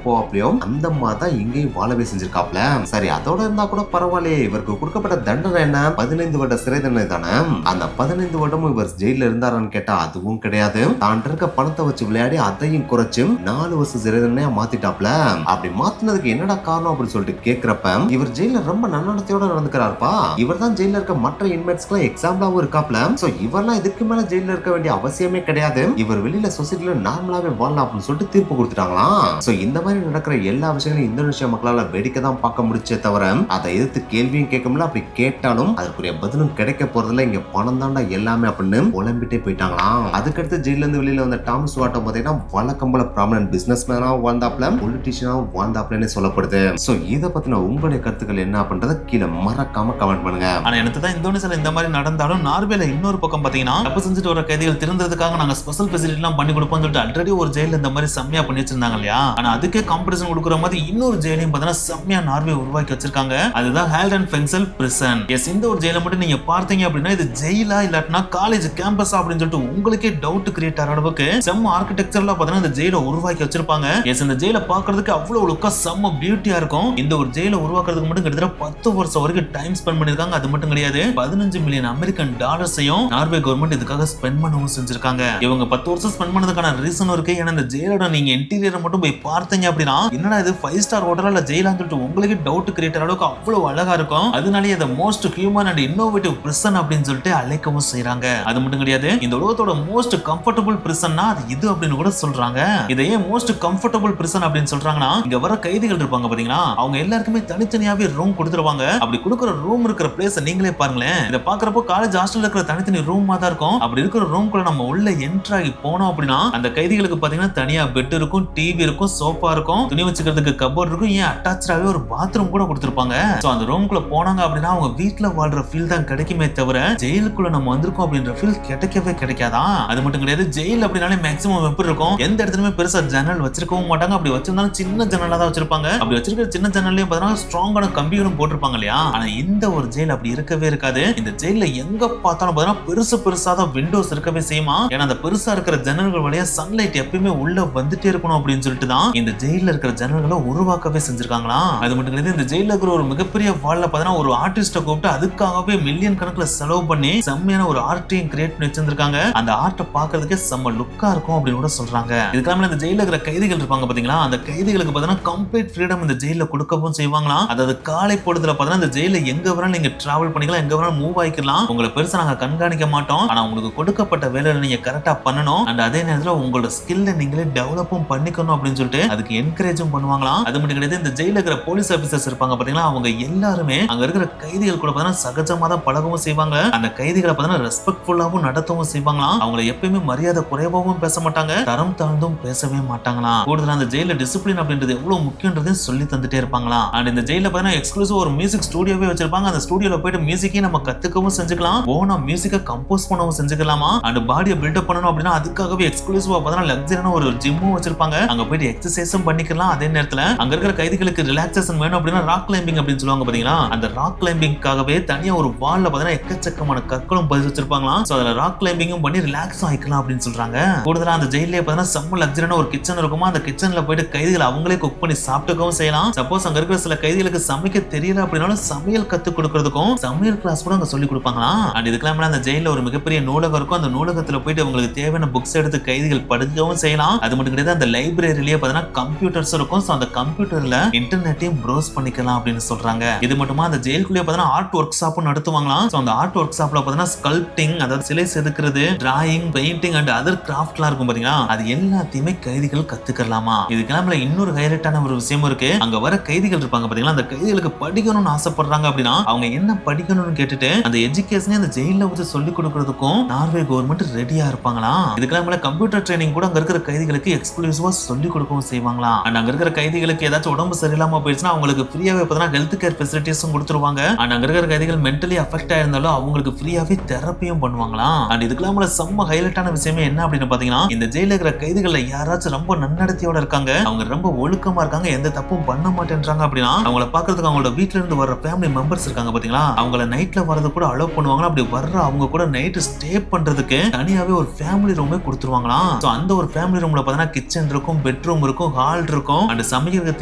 போவாப்லயோ அந்த மாதிரி தான் இங்கேயும் வாழவே செஞ்சிருக்காப்ல. சரி அதோட இருந்தா கூட பரவாயில்லையே, இவருக்கு கொடுக்கப்பட்ட தண்டனை என்ன? 15 வருட சிறை தண்டனை தானே. அந்த 15 வருடமும் இவர் ஜெயில இருந்தாரான்னு கேட்டா அதுவும் கிடையாது. தான் இருக்க பணத்தை வச்சு விளையாடி அதையும் குறைச்சு 4 வருஷம் சிறை தண்டனையா மாத்திட்டாப்ல. அப்படி மாத்தினதுக்கு என்னடா காரணம் அப்படின்னு சொல்லிட்டு கேக்குறப்ப இவர் ஜெயில ரொம்ப நன்னடத்தையோட நடந்துக்கிறாருப்பா. இவர் தான் ஜெயில இருக்க மற்ற இன்மேட்ஸ்க்கு எக்ஸாம்பிளாவும் இருக்காப்ல. சோ இவர்லாம் இதுக்கு மேல ஜெயில இருக்க வேண்டிய அவசியமே கிடையாது, இவர் வெளியில சொசைட்டில நார்மலாவே வாழலாம் அப்படின்னு சொல்லிட்டு தீர்ப்பு கொடுத்துட்டாங்களாம். சோ இந்த மாதிரி நடக்கிற எல்லா விஷயங்களும் இந்தோனேஷியா மக்களால வேடிக்கை தான் பார்க்க முடிச்சே தவிர அதை எதிர்த்து கேள்வியும் கேட்க முடியல. அப்படி கேட்டாலும் அதற்குரிய பதிலும் கிடைக்க போறதுல இங்க பணம் தாண்டா எல்லாமே அப்படின்னு புலம்பிட்டே போயிட்டாங்களாம். அதுக்கடுத்து ஜெயில இருந்து வெளியில வந்த டாமஸ் வாட்டோ பாத்தீங்கன்னா வழக்கம் போல ப்ராமினன்ட் பிசினஸ் மேனா வாழ்ந்தாப்ல, பொலிட்டிஷியனா வாழ்ந்தாப்லன்னு சொல்லப்படுது. சோ இத பத்தின உங்களுடைய கருத்துக்கள் என்ன அப்படின்றத கீழே மறக்காம கமெண்ட் பண்ணுங்க. ஆனா எனக்கு தான் இந்தோனேசியால இந்த மாதிரி நடந்தாலும் நார்வேல இன்னொரு பக்கம் பாத்தீங்கன்னா தப்பு செஞ்சுட்டு வர கைதிகள் திருந்ததுக்காக நாங்க ஸ்பெஷல் ஃபெசிலிட்டி எல்லாம் பண்ணி கொடுப்போம்னு சொல்லிட்டு ஆல்ரெடி ஒரு ஜெயில இந்த மாதிரி செம்மையா பண்ணி வச்சிருந்தாங்க இல்லையா. ஆனா அதுக்கே காம்படிஷன் கொடுக்குற மாதிரி இன்னொரு ஜெயிலையும் பாத்தீங்கன்னா செம்மையா நார்வே உருவாக்கி வச்சிருக்காங்க. அதுதான் ஹேல்டன் ஃபெங்சல் பிரிசன். எஸ் இந்த ஒரு ஜெயில மட்டும் நீங்க பார்த்தீங்க அப்படின்னா இது ஜெயிலா இல்லாட்டினா காலேஜ் கேம்பஸ் அப்படின்னு சொல்லிட்டு உங்களுக்கே டவுட் கிரியேட் ஆகிற அளவுக்கு செம்ம ஆர்கிடெக்சர்ல பாத்தீங்கன்னா இந்த ஜெயில உருவாக்கி வச்சிருப்பாங்க. எஸ் இந்த ஜெயில பாக்குறதுக்கு அவ்வளவு லுக்கா செம்ம பியூட்டியா இருக்கும். இந்த ஒரு ஜெயில உருவாக்குறதுக்கு மட்டும் கிட்டத்தட்ட 10 வருஷம் வரைக்கும் டைம் ஸ்பெண்ட் பண்ணிருக்காங்க. அது மட்டும் கிடையாது, 15 மில்லியன் அமெரிக்கன் டாலர்ஸையும் நார்வே கவர்மெண்ட் இதுக்காக ஸ்பெண்ட் பண்ணவும் செஞ்சிருக்காங்க. இவங்க 10 வருஷம் ஸ்பெண்ட் பண்ணதுக்கான ரீசன் இருக்கு. ஏன்னா இந்த ஜெயிலோட நீங்க இன்டீரியரை மட்டும் போய் பார்த்தீங்க அப்படின்னா என்னடா இது 5 ஸ்டார் ஹோட்டலா இல்ல ஜெயிலான்னு சொல்லிட்டு உங்களுக்கு டவுட் கிரியேட் ஆகிற அளவுக்கு அவ்வளவு அழகா இருக்கும். அதனாலேயே இதை most human and innovative prison அப்படின்னு சொல்லிட்டு அழைக்கவும் செய்யறாங்க. அது மட்டும் கிடையாது, இந்த உலகத்தோட மோஸ்ட் கம்ஃபர்டபுள் பிரிசன்னா அது இது அப்படின்னு கூட சொல்றாங்க. இதையே மோஸ்ட் கம்ஃபர்டபுள் பிரிசன் அப்படின்னு சொல்றாங்கன்னா இங்க வர கைதிகள் இருப்பாங்க பாத்தீங்களா, அவங்க எல்லாருக்குமே தனித்தனியாவே ரூம் கொடுத்துருவாங்க. அப்படி கொடுக்குற ரூம் இருக்கிற பிளேஸ் நீங்களே பாருங்களேன். இதை பாக்குறப்போ காலேஜ் ஹாஸ்டல்ல இருக்கிற தனித்தனி ரூம் தான் இருக்கும். அப்படி இருக்கிற ரூம்குள்ள நம்ம உள்ள என்ட்ரு ஆகி போனோம் அப்படின்னா அந்த கைதிகளுக்கு பாத்தீங்கன்னா தனியா பெட் இருக்கும், டிவி இருக்கும், சோஃபா இருக்கும், துணி வச்சுக்கிறதுக்கு கபோர்ட் இருக்கும், ஏன் அட்டாச்சாவே ஒரு பாத்ரூம் கூட கொடுத்திருப்பாங்க. சோ அந்த ரூம்குள்ள போனாங்க அப்படின்னா அவங்க வீட்ல வாழ்ற ஃபீல் தான் கிடைக்குமே தவிர ஜெயிலுக்குள்ள நம்ம வந்திருக்கோம் அப்படின்ற ஃபீல் கிடைக்கவே கிடைக்காதான். அது மட்டும் கிடையாது, ஜெயில் அப்படினாலே மேக்ஸிமம் எப்படி இருக்கும், எந்த இடத்துலயுமே பெருசா ஜன்னல் வச்சிருக்கவும் மாட்டாங்க. அப்படி வச்சிருந்தாலும் சின்ன ஜன்னலா தான் வச்சிருப்பாங்க. அப்படி வச்சிருக்கிற சின்ன ஜன்னல்லையும் பார்த்தீங்கன்னா ஸ்ட்ராங்கான கம்பிகளும் போட்டிருப்பாங்க இல்லையா. ஆனா இந்த ஒரு ஜெயில் அப்படி இருக்கவே இருக்காது. இந்த ஜெயில எங்க பார்த்தாலும் பார்த்தீங்கன்னா பெருசு பெருசா தான் விண்டோஸ் இருக்கவே செய்யுமா. ஏன்னா அந்த பெருசா இருக்கிற ஜன்னல்கள் வழியா சன்லைட் எப்பயுமே உள்ள வந்துட்டே இருக்கணும் அப்படின்னு சொல்லிட்டு தான் இந்த ஜெயில இருக்கிற ஜன்னல்களை உருவாக்கவே செஞ்சிருக்காங்களா. அது மட்டும் கிடையாது, இந்த ஜெயில இருக்கிற ஒரு மிகப்பெரிய வால்ல பார்த்தீங்கன்னா ஒரு ஆர்டிஸ்ட கூப்பிட்டு அதுக்காகவே மில்லியன் கணக்குல செலவு பண்ணி செம்மையான ஒரு ஆர்ட்டையும் கிரியேட் பண்ணி வச்சிருக்காங்க. அந்த ஆர்ட்டை பாக்குறதுக்கே செம்ம லுக்கா இருக்கும் அப்படின்னு கூட சொல்றாங்க. இதுக்காக இந்த ஜெயில இருக்கிற கைதிகள் இருப்பாங்க பாத்தீங்களா, அந்த கைதிகளுக்கு பார்த்தீங்கன்னா கம்ப்ளீட் ஃப்ரீடம் இந்த ஜெயில கொடுக்கவும் செய்வாங்களாம். அதாவது காலை பொழுதுல பார்த்தீங்கன்னா இந்த ஜெயில எங்க வேணாலும் நீங்க டிராவல் பண்ணிக்கலாம், எங்க வேணாலும் மூவ் ஆயிக்கலாம். உங்களை பெருசா நாங்க கண்காணிக்க மாட்டோம். ஆனா உங்களுக்கு கொடுக்கப்பட்ட வேலையை நீங்க கரெக்டா பண்ணணும். அண்ட் அதே நேரத்துல உங்களோட ஸ்கில்ல நீங்களே டெவலப்பும் பண்ணிக்கணும் அப்படின்னு சொல்லிட்டு அதுக்கு என்கரேஜும் பண்ணுவாங்களாம். அது மட்டும் கிடையாது, இந்த ஜெயில இருக்கிற போலீஸ் ஆபீசர்ஸ் இருப்பாங்க பாத்தீங்களா, அவங்க எல்லாருமே அங்க இருக்கிற கைதிகள் கூட பார்த்தீங்கன்னா சகஜமா தான் பழகவும் செய்வாங்க. அந்த கைதிகளை பார்த்தீங்கன்னா ரெஸ்பெக்ட்ஃபுல்லாவும் நடத்தவும் செய்வாங்களாம். அவங்களை எப்பயுமே மரியாதை குறைவாகவும் பேச மாட்டாங்க, தரம் தாழ்ந்தும் பேசவே மாட்டாங்களாம். கூடுதலா அந்த ஜெயில டிசிப்ளின் அப்படின்றது எவ்வளவு முக்கியன்றதையும் சொல்லி தந்துட்டே இருப்பாங்களாம். அண்ட் இந்த ஜெயில பார்த்தீங்கன்னா எக்ஸ்க்ளூசிவ் ஒரு மியூசிக் ஸ்டுடியோவே வச்சிருப்பாங்க. அந்த ஸ்டுடியோல போயிட்டு மியூசிக்கையும் நம்ம கத்துக்கவும் செஞ்சுக்கலாம், ஓனா மியூசிக்கை கம்போஸ் பண்ணவும் செஞ்சுக்கலாமா. அண்ட் பாடியை பில்டப் பண்ணணும் அப்படின்னா அதுக்காகவே எக்ஸ்க்ளூசிவா பார்த்தீங்கன்னா லக்ஸரியான ஒரு ஜிம்மும் வச்சிருப்பாங்க. அங்க போயிட்டு எக்ஸசைஸும் பண்ணிக்கலாம். அதே நேரத்துல அங்க இருக்கிற கைதிகளுக்கு ரிலாக்சேஷன் வேணும் அப்படின்னா ராக் கிளைம்பிங் அப்படின்னு சொல்லுவாங்க பாத்தீங்களா, அந்த ராக் கிளைம்பிங்காகவே தனியா ஒரு வால்ல பார்த்தீங்கன்னா எக்கச்சக்கமான கற்களும் பதிவு வச்சிருப்பாங்களாம். சோ அதுல ராக் கிளைம்பிங்கும் பண்ணி ரிலாக்ஸ் ஆயிக்கலாம் அப்படின்னு சொல்றாங்க. கூடுதலா அந்த ஜெயிலே பார்த்தீங்கன்னா செம்ம லக்ஸரியான ஒரு கிச்சன் இருக்குமா. அந்த கிச்சன்ல போயிட்டு கைதிகள் அவங்களே குக் பண்ணி சாப்பிட்டுக்கவும் செய்யலாம். சப்போஸ் அங்க இருக்கிற சில கைதிகளுக்கு சமைக்க தெரியல அப்படின்னாலும் சமையல் கத்து கொடுக்கறதுக்கும் சமையல் கிளாஸ் கூட அங்க சொல்லி கொடுப்பாங்களாம். அண்ட் இதுக்கெல்லாம் அந்த ஜெயில ஒரு மிகப்பெரிய நூலகம் இருக்கும். அந்த நூலகத்துல போயிட்டு உங்களுக்கு தேவையான புக்ஸ் எடுத்து கைதிகள் படிக்கவும் செய்யலாம். அது மட்டும் கிடையாது, அந்த லைப்ரரியிலேயே பார்த்தீங்கன்னா கம்ப்யூட்டர்ஸ் இருக்கும். சோ அந்த கம்ப்யூட்டர்ல இன்டர்நெட்டையும் ப்ரௌஸ் பண்ணிக்கலாம் அப்படின்னு சொல்றாங்க. இது மட்டுமா அந்த ஜெயிலுக்குள்ளே பார்த்தீங்கன்னா ஆர்ட் ஒர்க் ஷாப்பும் நடத்துவாங்களாம். சோ அந்த ஆர்ட் ஒர்க் ஷாப்ல பார்த்தீங்கன்னா ஸ்கல்ப்டிங், அதாவது சிலை செதுக்கிறது, டிராயிங், பெயிண்டிங் அண்ட் அதர் கிராஃப்ட்லாம் இருக்கும் பாத்தீங்களா, அது எல்லாத்தையுமே கைதிகள் கத்துக்கலாமா. இதுக்கெல்லாம் இன்னொரு ஹைலைட்டான ஒரு விஷயம் இருக்கு. அங்க வர கைதிகள் இருப்பாங்க பாத்தீங்களா, அந்த கைதிகளுக்கு படிக்கணும்னு ஆசைப்படுறாங்க அப்படின்னா அவங்க என்ன படிக்கணும்னு கேட்டுட்டு அந்த எஜுகேஷனை அந்த ஜெயில வச்சு சொல்லி கொடுக்கறதுக்கும் நார்வே கவர்மெண்ட் ரெடியா இருப்பாங்களாம். இதுக்கெல்லாம் கம்ப்யூட்டர் ட்ரைனிங் கூட அங்க இருக்கிற கைதிகளுக்கு எக்ஸ்க்ளூசிவா சொல்லி கொடுக்கவும் செய்வாங்களாம். அண்ட் அங்க இருக்கிற கைதிகளுக்கு ஏதாச்சும் உடம்பு சரியில்லாம போயிடுச்சுன்னா அவங்களுக்கு ஃப்ரீயாவே பார்த்தீங்கன்னா ஹெல்த் கேர் ஃபெசிலிட்டிஸும் கொடுத்துருவாங்க. அண்ட் அங்க இருக்கிற கைதிகள் மென்டலி அஃபெக்ட் ஆயிருந்தாலும் அவங்களுக்கு ஃப்ரீயாவே தெரப்பியும் பண்ணுவாங்களாம். அண்ட் இதுக்கெல்லாம் செம்ம ஹைலைட்டான விஷயமே என்ன அப்படின்னு பாத்தீங்கன்னா, இந்த ஜெயில இருக்கிற கைதிகள்ல யாராச்சும் ரொம்ப நன்னடத்தையோட இருக்காங்க, அவங்க ரொம்ப ஒழுக்கமா இருக்காங்க, எந்த தப்பும் பண்ண மாட்டேன்றாங்க அப்படின்னா அவங்கள பாக்குறதுக்கு அவங்களோட வீட்ல இருந்து வர ஃபேமிலி மெம்பர்ஸ் இருக்காங்க பாத்தீங்களா, அவங்கள நைட்ல வரது கூட அலோவ் பண்ணுவாங்க. அப்படி வர்ற அவங்க கூட நைட் ஸ்டே பண்றதுக்கு தனியாவே ஒரு ஃபேமிலி ரூமே கொடுத்துருவாங்களாம். சோ அந்த ஒரு ஃபேமிலி ரூம்ல பாத்தீங்கன்னா கிச்சன் இருக்கும், பெட்ரூம் இருக்கும், ஹால் இருக்கும், அண்ட் சமைக்கிறதுக்கு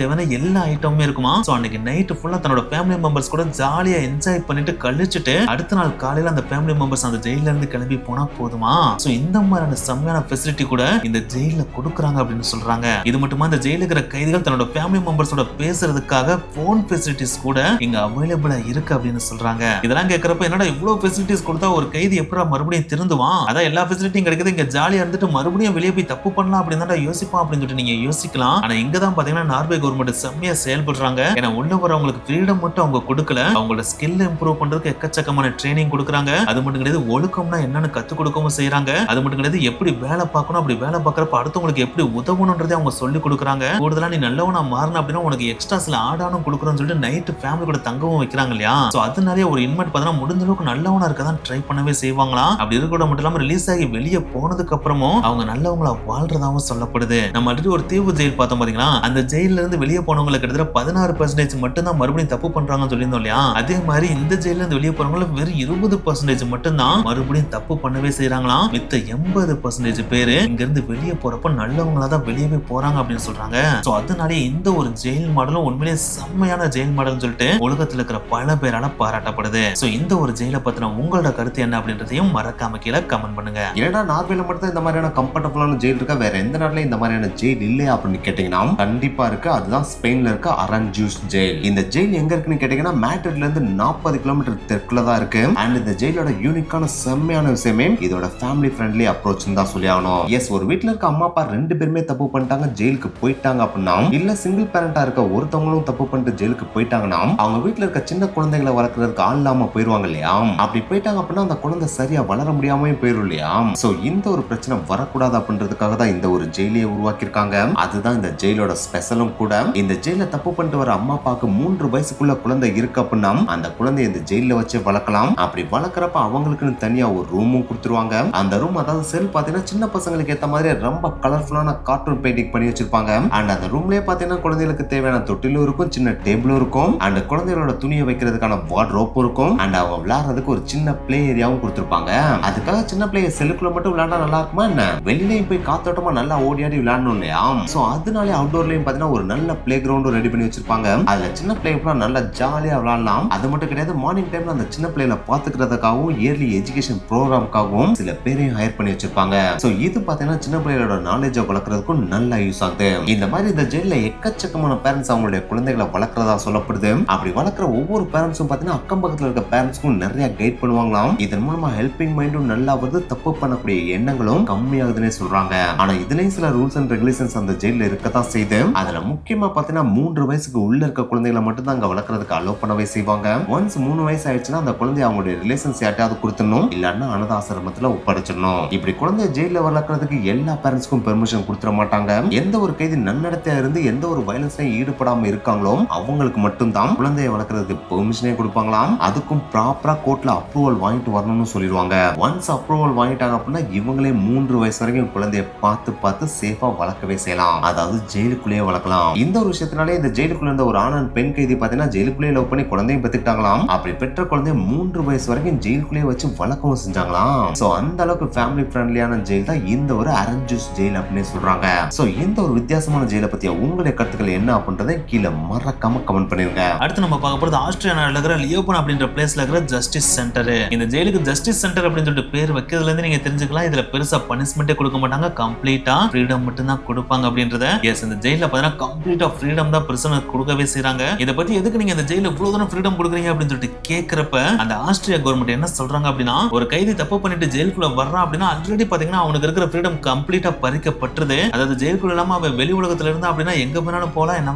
தேவையான எல்லா ஐட்டமுமே இருக்குமா. சோ அன்னைக்கு நைட் ஃபுல்லா தன்னோட ஃபேமிலி மெம்பர்ஸ் கூட ஜாலியா என்ஜாய் பண்ணிட்டு கழிச்சிட்டு அடுத்த நாள் காலையில அந்த ஃபேமிலி மெம்பர்ஸ் அந்த ஜெயில இருந்து கிளம்பி போனா போதுமா. சோ இந்த மாதிரியான செம்மையான ஃபெசிலிட்டி கூட இந்த ஜெயில கொடுக்குறாங்க அப்படின்னு சொல்றாங்க. இது மட்டுமா, இந்த ஜெயில இருக்கிற கைதிகள் தன்னோட ஃபேமிலி மெம்பர்ஸோட பேசுறதுக்காக போன் ஃபெசிலிட்டிஸ் கூட இங்க அவைலபிளா இருக்கு அப்படின்னு சொல்றாங்க. இதெல்லாம் கேட்கறப்ப என்னடா இவ்வளவு ஃபெசிலிட்டிஸ் கொடுத்தா ஒரு கைதி எப்படா மறுபடியும் திருந்துவான், அதான் எல்லா ஃபெசிலிட்டியும் கிடைக்குது, இங்க ஜாலியா இருந்துட்டு மறுபடியும் வெளியே போய் தப்பு பண்ணலாம் அப்படின்னு தான் யோசிப்பான் அப்படின்னு சொல்லிட்டு நீங்க யோசிக்கலாம். ஆனா இங்க தான் பாத்தீங்கன்னா நார்வே கவர்மெண்ட் செம்மையா செயல்படுறாங்க. ஏன்னா உள்ள வரவங்களுக்கு ஃப்ரீடம் மட்டும் அவங்க கொடுக்கல, அவங்களோட ஸ்கில் இம்ப்ரூவ் பண்றதுக்கு எக்கச்சக்கமான ட்ரைனிங் கொடுக்குறாங்க. அது மட்டும் கிடையாது, ஒழுக்கம்னா என்னன்னு கத்து கொடுக்கவும் செய்யறாங்க. அது மட்டும் கிடையாது, எப்படி வேலை பார்க்கணும், அப்படி வேலை பார்க்கறப்ப அடுத்தவங்களுக்கு எப்படி உதவணும்ன்றதை அவங்க சொல்லி கொடுக்குறாங்க. கூடுதலா நீ நல்லவனா மாறணும் அப்படின்னா உனக்கு எக்ஸ்ட்ரா சில ஆடானும் கொடுக்குறோம்னு சொல்லிட்டு நைட் ஃபேமிலி கூட தங்கவும் வைக்கிறாங்க இல்லையா. சோ அதனாலே ஒரு இன்மேட் பார்த்தா முடிஞ்ச அளவுக்கு நல்லவனா இருக்க தான் ட்ரை பண்ணவே செய்வாங்களாம். அப்படி இருக்க மட்டும் இல்லாம ரிலீஸ் ஆகி வெளியே போனதுக்கு அப்புறமும் அவங்க நல்லவங்களா வாழ்றதாவும் சொல்லப்படுது. நம்ம ஆல்ரெடி ஒரு தீவு ஜெயில் பார்த்தோம் பாத்தீங்களா, அந்த ஜெயில இருந்து வெளியே போனவங்களுக்கு கிட்டத்தட்ட 16% மட்டும் தான் மறுபடியும் தப்பு பண்றாங்கன்னு சொல்லியிருந்தோம் இல்லையா. அதே மாதிரி இந்த ஜெயில இருந்து வெளியே போறவங்க வெறும் 20% மட்டும் தான் மறுபடியும் தப்பு பண்ணவே செய்யறாங்களாம். மித்த 80% பேரு இங்க இருந்து வெளியே போறப்ப நல்லவங்களா தான் வெளியவே போறாங்க அப்படின்னு சொல்றாங்க. சோ அதனாலே இந்த ஒரு ஜெயில் மாடலும் உண்மையிலேயே செம்மையான ஜெயில் மாடல் சொல்லிட்டு உலகத்துல இருக்கிற பல பேரால பாராட்டப்படுது. சோ இந்த ஒரு ஜெயில பத்தின உங்களோட கருத்து என்ன அப்படின்றதையும் மறக்காம கீழே கமெண்ட் பண்ணுங்க. ஏன்னா நார்வேல மட்டும் இந்த மாதிரியான கம்ஃபர்டபுளான ஜெயில் இருக்கா, வேற எந்த நாட்டிலும் இந்த மாதிரியான ஜெயில் இல்லையா அப்படின்னு கேட்டீங்கன்னா கண்டிப்பா இருக்கு. அதுதான் ஸ்பெயின்ல இருக்க அரன்ஜூஸ் ஜெயில். இந்த ஜெயில் எங்க இருக்குன்னு கேட்டீங்கன்னா மேட்ரிட்ல இருந்து 40 கிலோமீட்டர் தெற்குல தான் இருக்கு. அண்ட் இந்த ஜெயிலோட யூனிக்கான செம்மையான விஷயமே இதோட ஃபேமிலி ஃப்ரெண்ட்லி அப்ரோச் தான் சொல்லி ஆகணும். எஸ், ஒரு வீட்டுல இருக்க அம்மா அப்பா 2 பேருமே தப்பு பண்ணிட்டாங்க, ஜெயிலுக்கு போயிட்டாங்க அப்படின்னா, இல்ல சிங்கிள் பேரண்டா இருக்க ஒருத்தவங்களும் தப்பு பண்ணிட்டு ஜெயிலுக்கு போயிட்டாங்கன்னா அவங்க வீட்டுல இருக்க சின்ன குழந்தைகளை வளர்க்கறதுக்கு ஆள் இல்லாம போயிருவாங்க இல்லையா. அப்படி போயிட்டாங்க அப்படின்னா அந்த குழந்தை சரியா வளர முடியாம போயிரும் இல்லையா. சோ இந்த ஒரு பிரச்சனை வரக்கூடாது அப்படின்றதுக்காக தான் இந்த ஒரு ஜெயிலையே உருவாக்கியிருக்காங்க. அதுதான் இந்த ஜெயிலோட ஸ்பெஷலும் கூட. இந்த ஜெயில தப்பு பண்ணிட்டு வர அம்மா அப்பாக்கு 3 வயசுக்குள்ள குழந்தை இருக்கு அப்படின்னா அந்த குழந்தைய இந்த ஜெயில வச்சு வளர்க்கலாம். அப்படி வளர்க்கறப்ப அவங்களுக்குன்னு தனியா ஒரு ரூமும் கொடுத்துருவாங்க. அந்த ரூம், அதாவது செல் பாத்தீங்கன்னா சின்ன பசங்களுக்கு ஏத்த மாதிரி ரொம்ப கலர்ஃபுல்லான கார்ட்டூன் பெயிண்டிங் பண்ணி வச்சிருப்பாங்க. அண்ட் அந்த ரூம்லயே பாத்தீங்கன்னா குழந்தைகளுக்கு தேவையான தொட்டிலும் இருக்கும், சின்ன டேபிளும் இருக்கும், அண்ட் குழந்தைகளோட துணியை வைக்கிறதுக்கான வார்ட்ரோப்பும் இருக்கும், அண்ட் அவங்க விளையாடுறதுக்கு ஒரு சின்ன பிளே ஏரியாவும் கொடுத்துருப்பாங்க. அதுக்காக சின்ன பிளேயர் செல்லுக்குள்ள மட்டும் விளையாண்டா நல்லா இருக்குமா என்ன, வெளியிலயும் போய் காத்தோட்டமா நல்லா ஓடி ஆடி விளையாடணும் இல்லையா. சோ அதனாலே அவுட்டோர்லயும் பாத்தீங்கன்னா ஒரு நல்ல பிளே கிரவுண்டும் ரெடி பண்ணி வச்சிருப்பாங்க. அதுல சின்ன பிளேயர்லாம் நல்லா ஜாலியா விளையாடலாம். அது மட்டும் கிடையாது, மார்னிங் டைம்ல அந்த சின்ன பிள்ளைகளை பாத்துக்கிறதுக்காகவும் இயர்லி எஜுகேஷன் ப்ரோக்ராம்காகவும் சில பேரையும் ஹையர் பண்ணி வச்சிருப்பாங்க. சோ இது பாத்தீங்கன்னா சின்ன பிள்ளைகளோட நாலேஜை வளர்க்கறதுக்கும் நல்ல யூஸ் ஆகுது. இந்த மாதிரி இந்த ஜெயில எக்கச்சக்கமான பேரண்ட்ஸ் அவங்களுடைய குழந்தைகளை வளர்க்கறதா சொல்லப்படுது. அப்படி வளர்க்குற ஒவ்வொரு பேரண்ட்ஸும் பாத்தீங்கன்னா அக்கம் பக்கத்துல இருக்க பேரண்ட்ஸ்க்கும் நிறைய கைட் பண்ணுவாங்களாம். இதன் மூலமா ஹெல்பிங் மைண்டும் நல்லா வருது, தப்பு பண்ணக்கூடிய எண்ணங்களும் கம்மியாகுதுன்னு சொல்றாங்க. ஆனா இதுலயும் சில ரூல்ஸ் அண்ட் ரெகுலேஷன்ஸ் அந்த ஜெயில இருக்கதான் செய்யுது. அதுல முக்கியமா பாத்தீங்கன்னா 3 வயசுக்கு உள்ள இருக்க குழந்தைகளை மட்டும் தான் அங்க வளர்க்கறதுக்கு அலோவ் பண்ணவே செய்வாங்க. ஒன்ஸ் 3 வயசு ஆயிடுச்சுன்னா அந்த குழந்தைய அவங்களுடைய ரிலேஷன்ஸ் யார்ட்டாவது கொடுத்துடணும், இல்லன்னா அனாதை ஆசிரமத்துல ஒப்படைச்சிடணும். இப்படி குழந்தைய ஜெயில வளர்க்கறதுக்கு எல்லா பேரண்ட்ஸ்க்கும் பெர்மிஷன் கொடுத்துட மாட்டாங்க. எந்த ஒரு கைதி நன்னடத்தையா இருந்து எந்த ஒரு வயலன்ஸ்லயும் ஈடுபடாம இருக்காங்களோ அவங்களுக்கு மட்டும் தான் குழந்தைய வளர்க்கறதுக்கு பெர்மிஷனே கொடுப்பாங்களாம். அதுக்கும் ப்ராப்பரா கோர்ட்ல அப்ரூவல் வாங்கிட்டு வரணும்னு சொல்லிடுவாங்க. ஒன்ஸ் அப்ரூவல் வாங்கிட்டாங்க அப்படின்னா இவங்களே 3 வயசு வரைக்கும் குழந்தைய பார்த்து சேஃபா வளர்க்கவே செய்யலாம். அதாவது ஜெயிலுக்குள்ளேயே வளர்க்கலாம். இந்த ஒரு விஷயத்தினாலே இந்த ஜெயிலுக்குள்ள இருந்த ஒரு ஆண் அண்ட் பெண் கைதி பாத்தீங்கன்னா ஜெயிலுக்குள்ளேயே லவ் பண்ணி குழந்தையும் பெற்றுட்டாங்களாம். அப்படி பெற்ற குழந்தைய 3 வயசு வரைக்கும் ஜெயிலுக்குள்ளேயே வச்சு வளர்க்கவும் செஞ்சாங்களாம். சோ அந்த அளவுக்கு ஃபேமிலி ஃப்ரெண்ட்லியான ஜெயில் தான் இந்த ஒரு அரன்ஜூஸ் ஜெயில் அப்படின்னு சொல்றாங்க. சோ இந்த ஒரு வித்தியாசமான ஜெயில பத்திய உங்களுடைய கருத்துக்கள் என்ன அப்படின்றதை கீழே மறக்காம கமெண்ட் பண்ணிருங்க. அடுத்து நம்ம பார்க்க போறது ஆஸ்திரியா நாடுல இருக்கிற லியோபன் அப்படின்ற பிளேஸ்ல இருக்கிற ஜஸ்டிஸ் சென்டர். இந்த ஜெயிலுக்கு ஜஸ்டிஸ் சென்டர் அப்படின்னு சொல்லிட்டு பேர் வைக்கிறதுல இருந்து நீங்க தெரிஞ்சுக்கலாம், இதுல பெருசா பனிஷ்மெண்டே கொடுக்க மாட்டாங்க, கம்ப்ளீட்டா ஃப்ரீடம் மட்டும் தான் கொடுப்பாங்க அப்படின்றத. எஸ், இந்த ஜெயில பாத்தீங்கன்னா கம்ப்ளீட்டா ஃப்ரீடம் தான் பிரிசனர் கொடுக்கவே செய்றாங்க. இதை பத்தி எதுக்கு நீங்க இந்த ஜெயில இவ்வளவு தூரம் ஃப்ரீடம் கொடுக்குறீங்க அப்படின்னு சொல்லிட்டு கேட்கிறப்ப அந்த ஆஸ்திரியா கவர்மெண்ட் என்ன சொல்றாங்க அப்படின்னா, ஒரு கைதி தப்பு பண்ணிட்டு ஜெயிலுக்குள்ள வர்றான் அப்படின்னா ஆல்ரெடி பாத்தீங்கன்னா அவனுக்கு இருக்கிற ஃப்ரீடம் கம்ப்ளீட்டா பறிக்கப்பட்டது. அதாவது ஜெயிலுக்குள்ள இல்லாம அவன் வெளி உலகத்துல இருந்தா அப்படின்னா எங்க வேணாலும் போலாம், என்ன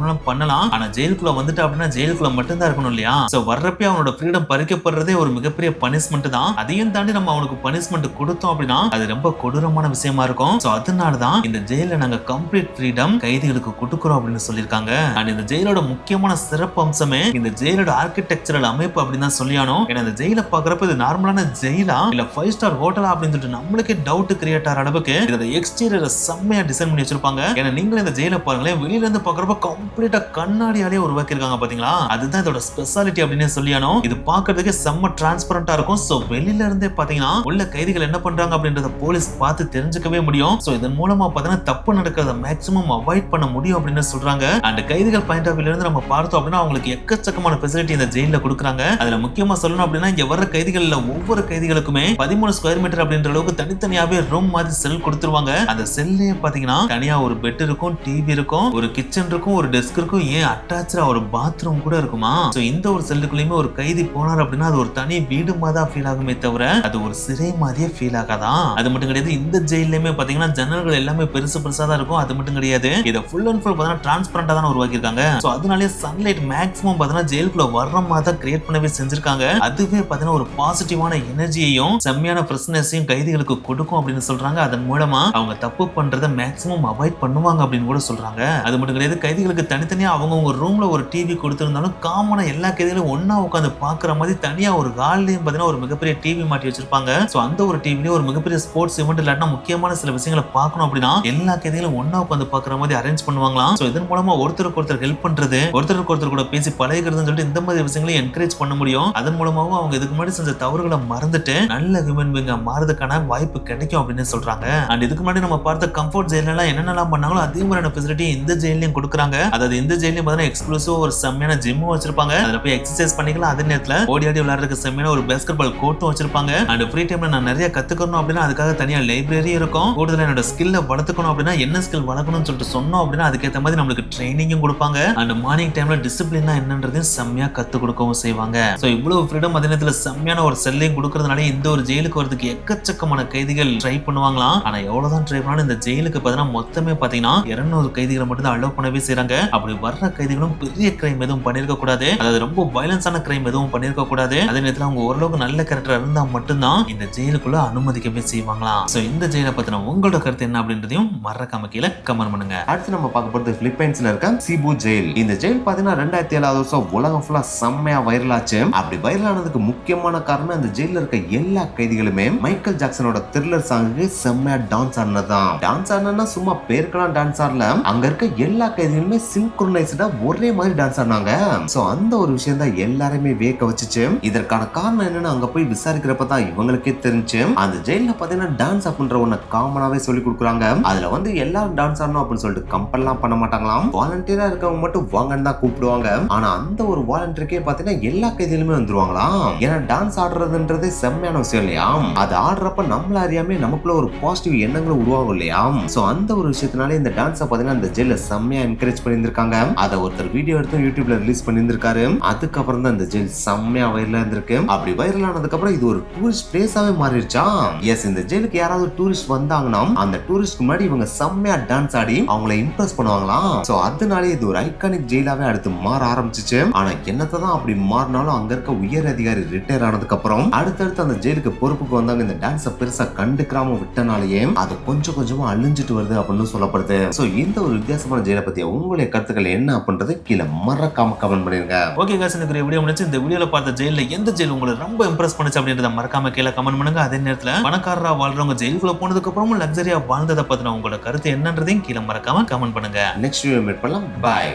வேணாலும் பண்ணலாம். ஆனா ஜெயிலுக்குள்ள வந்துட்டு அப்படின்னா ஜெயிலுக்குள்ள மட்டும் தான் இருக்கணும் இல்லையா. சோ வர்றப்ப அவனோட ஃப்ரீடம் பறிக்கப்படுறதே ஒரு மிகப்பெரிய பனிஷ்மெண்ட் தான். அதையும் தாண்டி நம்ம அவனுக்கு பனிஷ்மெண்ட் கொடுத்தோம் அப்படின்னா அது ரொம்ப கொடூரமான விஷயமா இருக்கும். சோ அதனாலதான் இந்த ஜெயில நாங்க கம்ப்ளீட் ஃப்ரீடம் கைதிகளுக்கு கொடுக்குறோம் அப்படின்னு சொல்லியிருக்காங்க. அண்ட் இந்த ஜெயிலோட முக்கியமான சிறப்பு அம்சமே இந்த ஜெயிலோட ஆர்கிடெக்சரல் அமைப்பு அப்படின்னு தான் சொல்லியானோம். ஏன்னா இந்த ஜெயில பாக்குறப்ப இது நார்மலான ஜெயிலா இல்ல 5 ஸ்டார் ஹோட்டலா அப்படின்னு சொல்லிட்டு நம்மளுக்கே டவுட் கிரியேட் ஆகிற அளவுக்கு இதோட எக்ஸ்டீரியரை செம்மையா டிசைன் பண்ணி வச்சிருப்பாங்க. ஏன்னா நீங்களும் இந்த ஜெயில பாருங்களேன், வெளியில இருந்து பாக்குறப்ப கம்ப்ளீட்டா கண்ணாடியாலே உருவாக்கியிருக்காங்க பாத்தீங்களா. அதுதான் இதோட ஸ்பெஷாலிட்டி அப்படின்னு சொல்லியானோம். இது பாக்குறதுக்கு செம்ம டிரான்ஸ்பரண்டா இருக்கும். சோ வெளியில இருந்தே பாத்தீங்கன்னா உள்ள கைதிகள் என்ன பண்றாங்க அப்படின்றத போலீஸ் பார்த்து தெரிஞ்சுக்கவே முடியும். சோ இதன் மூலமா பாத்தீங்கன்னா தப்பு நடக்கிறத மேக்ஸிமம் அவாய்ட் பண்ண முடியும் அப்படின்னு சொல்றாங்க. அண்ட் கைதிகள் பாயிண்ட் ஆஃப் வியூல இருந்து நம்ம பார்த்தோம் அப்படின்னா அவங்களுக்கு எக்கச்சக்கமான ஃபெசிலிட்டி இந்த ஜெயில கொடுக்குறாங்க. அதுல முக்கியமா சொல்லணும் அப்படின்னா இங்க வர்ற கைதிகள்ல ஒவ்வொரு கைதிகளுக்குமே 13 ஸ்கொயர் மீட்டர் அப்படின்ற அளவுக்கு தனித்தனியாவே ரூம் மாதிரி செல் கொடுத்துருவாங்க. அந்த செல்லே பாத்தீங்கன்னா தனியா ஒரு பெட் இருக்கும், டிவி இருக்கும், ஒரு கிச்சன் இருக்கும், ஒரு டெஸ்க் இருக்கும், ஏன் அட்டாச்சா ஒரு பாத்ரூம் கூட இருக்குமா. சோ இந்த ஒரு செல்லுக்குள்ளயுமே ஒரு கைதி போனார் அப்படின்னா அது ஒரு தனி வீடு மாதிரி ஃபீல் ஆகுமே தவிர அது ஒரு சிறை மாதிரியே ஃபீல் ஆகாதான். அது மட்டும் கிடையாது, இந்த ஜெயிலுமே பாத்தீங்கன்னா ஜன்னல்கள் எல்லாமே பெருசு பெருசா தான் இருக்கும். அது மட்டும் கிடையாது, இத ஃபுல் அண்ட் ஃபுல் பாத்தீங்கன்னா டிரான்ஸ்பரண்டா தான் உருவாக்கியிருக்காங்க. சோ அதனாலே சன்லைட் மேக்ஸிமம் பாத்தீங்கன்னா ஜெயிலுக்குள்ள வர்ற மாதிரி தான் கிரியேட் பண்ணவே செஞ்சிருக்காங்க. அதுவே பாத்தீங்கன்னா ஒரு பாசிட்டிவான எனர்ஜியையும் செம்மையான ஃப்ரெஷ்னஸையும் கைதிகளுக்கு கொடுக்கும் அப்படின்னு சொல்றாங்க. அதன் மூலமா அவங்க தப்பு பண்றதை மேக்ஸிமம் அவாய்ட் பண்ணுவாங்க அப்படின்னு கூட சொல்றாங்க. அது மட்டும் கிடையாது, கைதிகளுக்கு தனித்தனியா அவங்க ரூம்ல ஒரு டிவி கொடுத்திருந்தாலும் காமனா எல்லா கைதிகளும் ஒன்னா உட்காந்து பாக்குற மாதிரி தனியா ஒரு ஹால்லயும் பாத்தீங்கன்னா ஒரு மிகப்பெரிய டிவி மாட்டி வச்சிருப்பாங்க. சோ அந்த ஒரு டிவிலயே ஒரு மிகப்பெரிய ஸ்போர்ட்ஸ் ஈவென்ட் இல்லாட்டா முக்கியமான சில விஷயங்களை பார்க்கணும் அப்படின்னா எல்லா கைதிகளும் ஒன்னா உட்காந்து பாக்குற மாதிரி அரேஞ்ச் பண்ணுவாங்களாம். சோ இதன் மூலமா ஒருத்தருக்கு ஒருத்தர் ஹெல்ப் பண்றது, ஒருத்தருக்கு ஒருத்தர் கூட பேசி பழகிறதுன்னு சொல்லிட்டு இந்த மாதிரி விஷயங்களை என்கரேஜ் பண்ண முடியும். அதன் மூலமாவும் அவங்க இதுக்கு முன்னாடி செஞ்ச தவறுகளை மறந்துட்டு நல்ல ஹியூமன் பீயிங்கா மாறதுக்கான வாய்ப்பு கிடைக்கும் அப்படின்னு சொல்றாங்க. அண்ட் இதுக்கு முன்னாடி நம்ம பார்த்த கம்ஃபர்ட் ஜெயில எல்லாம் என்னென்னலாம் பண்ணாங்களோ அதே மாதிரியான ஃபெசிலிட்டி இந்த ஜெயிலையும் கொடுக்குறாங்க. அதாவது இந்த ஜெயிலையும் பாத்தீங்கன்னா எக்ஸ்க்ளூசிவ் ஒரு செம்மையான ஜிம்மும் வச்சிருப்பாங்க. அதுல போய் எக்ஸசைஸ் பண்ணிக்கலாம். அதே நேரத்துல ஓடி ஆடி விளையாடுறதுக்கு செம்மையான ஒரு பாஸ்கெட் பால் கோர்ட்டும் வச்சிருப்பாங்க. அண்ட் ஃப்ரீ டைம்ல நான் நிறைய கத்துக்கணும் அப்படின்னா அதுக்காக தனியா லைப்ரரி இருக்கும். கூடுதலா என்னோட ஸ்கில்ல வளர்த்துக்கணும் அப்படின்னா என்ன ஸ்கில் வளர்க்கணும்னு சொல்லிட்டு சொன்னோம் அப்படின்னா அதுக்கேற்ற மாதிரி நம்மளுக்கு ட்ரைனிங்கும் கொடுப்பாங்க. அண்ட் மார்னிங் டைம்ல டிசிப்ளினா என்னன்றதையும் செம்மையா கத்து கொடுக்கவும் செய்வாங்க. சோ இவ்வளவு ஃப்ரீடம் அதே நேரத்துல செம்மையான ஒரு செல்லையும் கொடுக்கறதுனால இந்த ஒரு ஜெயிலுக்கு வரதுக்கு எக்கச்சக்கமான கைதிகள் ட்ரை பண்ணுவாங்களாம். ஆனா எவ்வளவுதான் ட்ரை பண்ணாலும் இந்த ஜெயிலுக்கு பாத்தீங்கன்னா மொத்தமே பாத்தீங்கன்னா 200 கைதிகளை மட்டும் தான் அலோவ் பண்ணவே செய்றாங்க. அப்படி வர்ற கைதிகளும் பெரிய கிரைம் எதுவும் பண்ணிருக்க கூடாது, அதாவது ரொம்ப வயலன்ஸான கிரைம் எதுவும் பண்ணிருக்க கூடாது. அதே நேரத்துல அவங்க ஓரளவுக்கு நல்ல கேரக்டர் இருந்தா மட்டும்தான் இந்த ஜெயிலுக்குள்ள அனுமதிக்கவே செய்வாங்களாம். சோ இந்த ஜெயிலை பத்தின உங்களோட கருத்து என்ன அப்படின்றதையும் மறக்காம கீழே கமெண்ட் பண்ணுங்க. அடுத்து நம்ம பார்க்க போறது பிலிப்பைன்ஸ்ல இருக்க சிபு ஜெயில். இந்த ஜெயில் பாத்தீங்கன்னா 2007 வருஷம் உலகம் ஃபுல்லா செம்மையா வைரல் ஆச்சு. அப்படி வைரல் ஆனதுக்கு முக்கியமான காரணம் அந்த ஜெயில இருக்க எல்லா கைதிகளுமே மைக்கேல் ஜாக்சனோட த்ரில்லர் சாங்குக்கு செம்மையா டான்ஸ் ஆடினதான். டான்ஸ் ஆடினா சும்மா பேருக்கெல்லாம் டான்ஸ் ஆடல, அங்க இருக்க எல்லா கைதிகளுமே சிங்க்ரோனைஸ்டா ஒரே மாதிரி டான்ஸ் ஆடினாங்க. சோ அந்த ஒரு விஷயம் தான் எல்லாருமே வியக்க வச்சுச்சு. இதற்கான காரணம் என்னன்னு அங்க போய் விசாரிக்கிறப்ப தான் இவங்களுக்கே தெரிஞ்சு அந்த ஜெயில பாத்தீங்கன்னா டான்ஸ் அப்படின்ற ஒண்ணு காமனாவே சொல்லி கொடுக்குறாங்க. அதுல வந்து எல்லாரும் டான்ஸ் ஆடணும் அப்படின்னு சொல்லிட்டு கம்பல்லாம் பண்ண மாட்டாங்களாம். வாலண்டியரா இருக்கவங்க மட்டும் வாங்கன்னு தான் கூப்பிடுவாங்க. ஆனா அந்த ஒரு வாலண்டியருக்கே பாத்தீங்கன்னா எல்லா கைதிகளுமே வந்துருவாங்களாம். ஏன்னா டான்ஸ் ஆடுறதுன்றதே செம்மையான விஷயம் இல்லையா. அது ஆடுறப்ப நம்மள அறியாமே நமக்குள்ள ஒரு பாசிட்டிவ் எண்ணங்களும் உருவாகும் இல்லையா. சோ அந்த ஒரு விஷயத்தினாலே இந்த டான்ஸை பாத்தீங்கன்னா இந்த ஜெயில செம்மையா என்கரேஜ் பண்ணியிருக்காங்க. அதை ஒருத்தர் வீடியோ எடுத்து யூடியூப்ல ரிலீஸ் பண்ணியிருக்காரு. அதுக்கப்புறம் தான் இந்த ஜெயில் செம்மையா வைரலா இருந்திருக்கு. அப்படி வைரல் ஆனதுக்கு அப்புறம் இது ஒரு டூரிஸ்ட் பிளேஸாவே மாறிடுச்சா. எஸ், இந்த ஜெயிலுக்கு யாராவது டூரிஸ்ட் வந்தாங்கன்னா அந்த டூரிஸ்ட்க்கு முன்னாடி இவங்க செம்மையா டான்ஸ் ஆடி அவங்களை இம்ப்ரெஸ் பண்ணுவாங்களாம். சோ அதனாலே இது ஒரு ஐகானிக் ஜெயிலாவே அடுத்து மாற ஆரம்பிச்சிச்சு. ஆனா என்னதான் அப்படி மாறினாலும் அங்க இருக்க உயர் அதிகாரி ரிட்டையர் ஆனதுக்கு அப்புறம் அடுத்தடுத்து அந்த ஜெயிலுக்கு பொறுப்புக்கு வந்தாங்க இந்த டான்ஸை பெருசா கண்டுக்காம விட்டனாலேயே அது கொஞ்சம் கொஞ்சமா அழிஞ்சிட்டு வருது அப்படின்னு சொல்லப்படுது. சோ இந்த ஒரு வித்தியாசமான ஜெயிலை பத்தி உங்களுடைய கருத்துக்கள் என்ன அப்படின்றது கீழே மறக்காம கமெண்ட் பண்ணிருங்க. ஓகே गाइस, இந்த வீடியோ முடிச்சு இந்த வீடியோல பார்த்த ஜெயில்ல எந்த ஜெயில் உங்களுக்கு ரொம்ப இம்ப்ரெஸ் பண்ணுச்சு அப்படின்றத மறக்காம கீழே கமெண்ட் பண்ணுங்க. அதே நேரத்துல பணக்காரரா வாழ்றவங்க ஜெயிலுக்குள்ள போனதுக்கு அப்புறமும் லக்ஸரியா வாழ்ந்ததை பத்தின உங்களோட கருத்து என்னன்றதையும் கீழே மறக்காம கமெண்ட் பண்ணுங்க. நெக்ஸ்ட் வீடியோ மீட் பண்ணலாம். பை.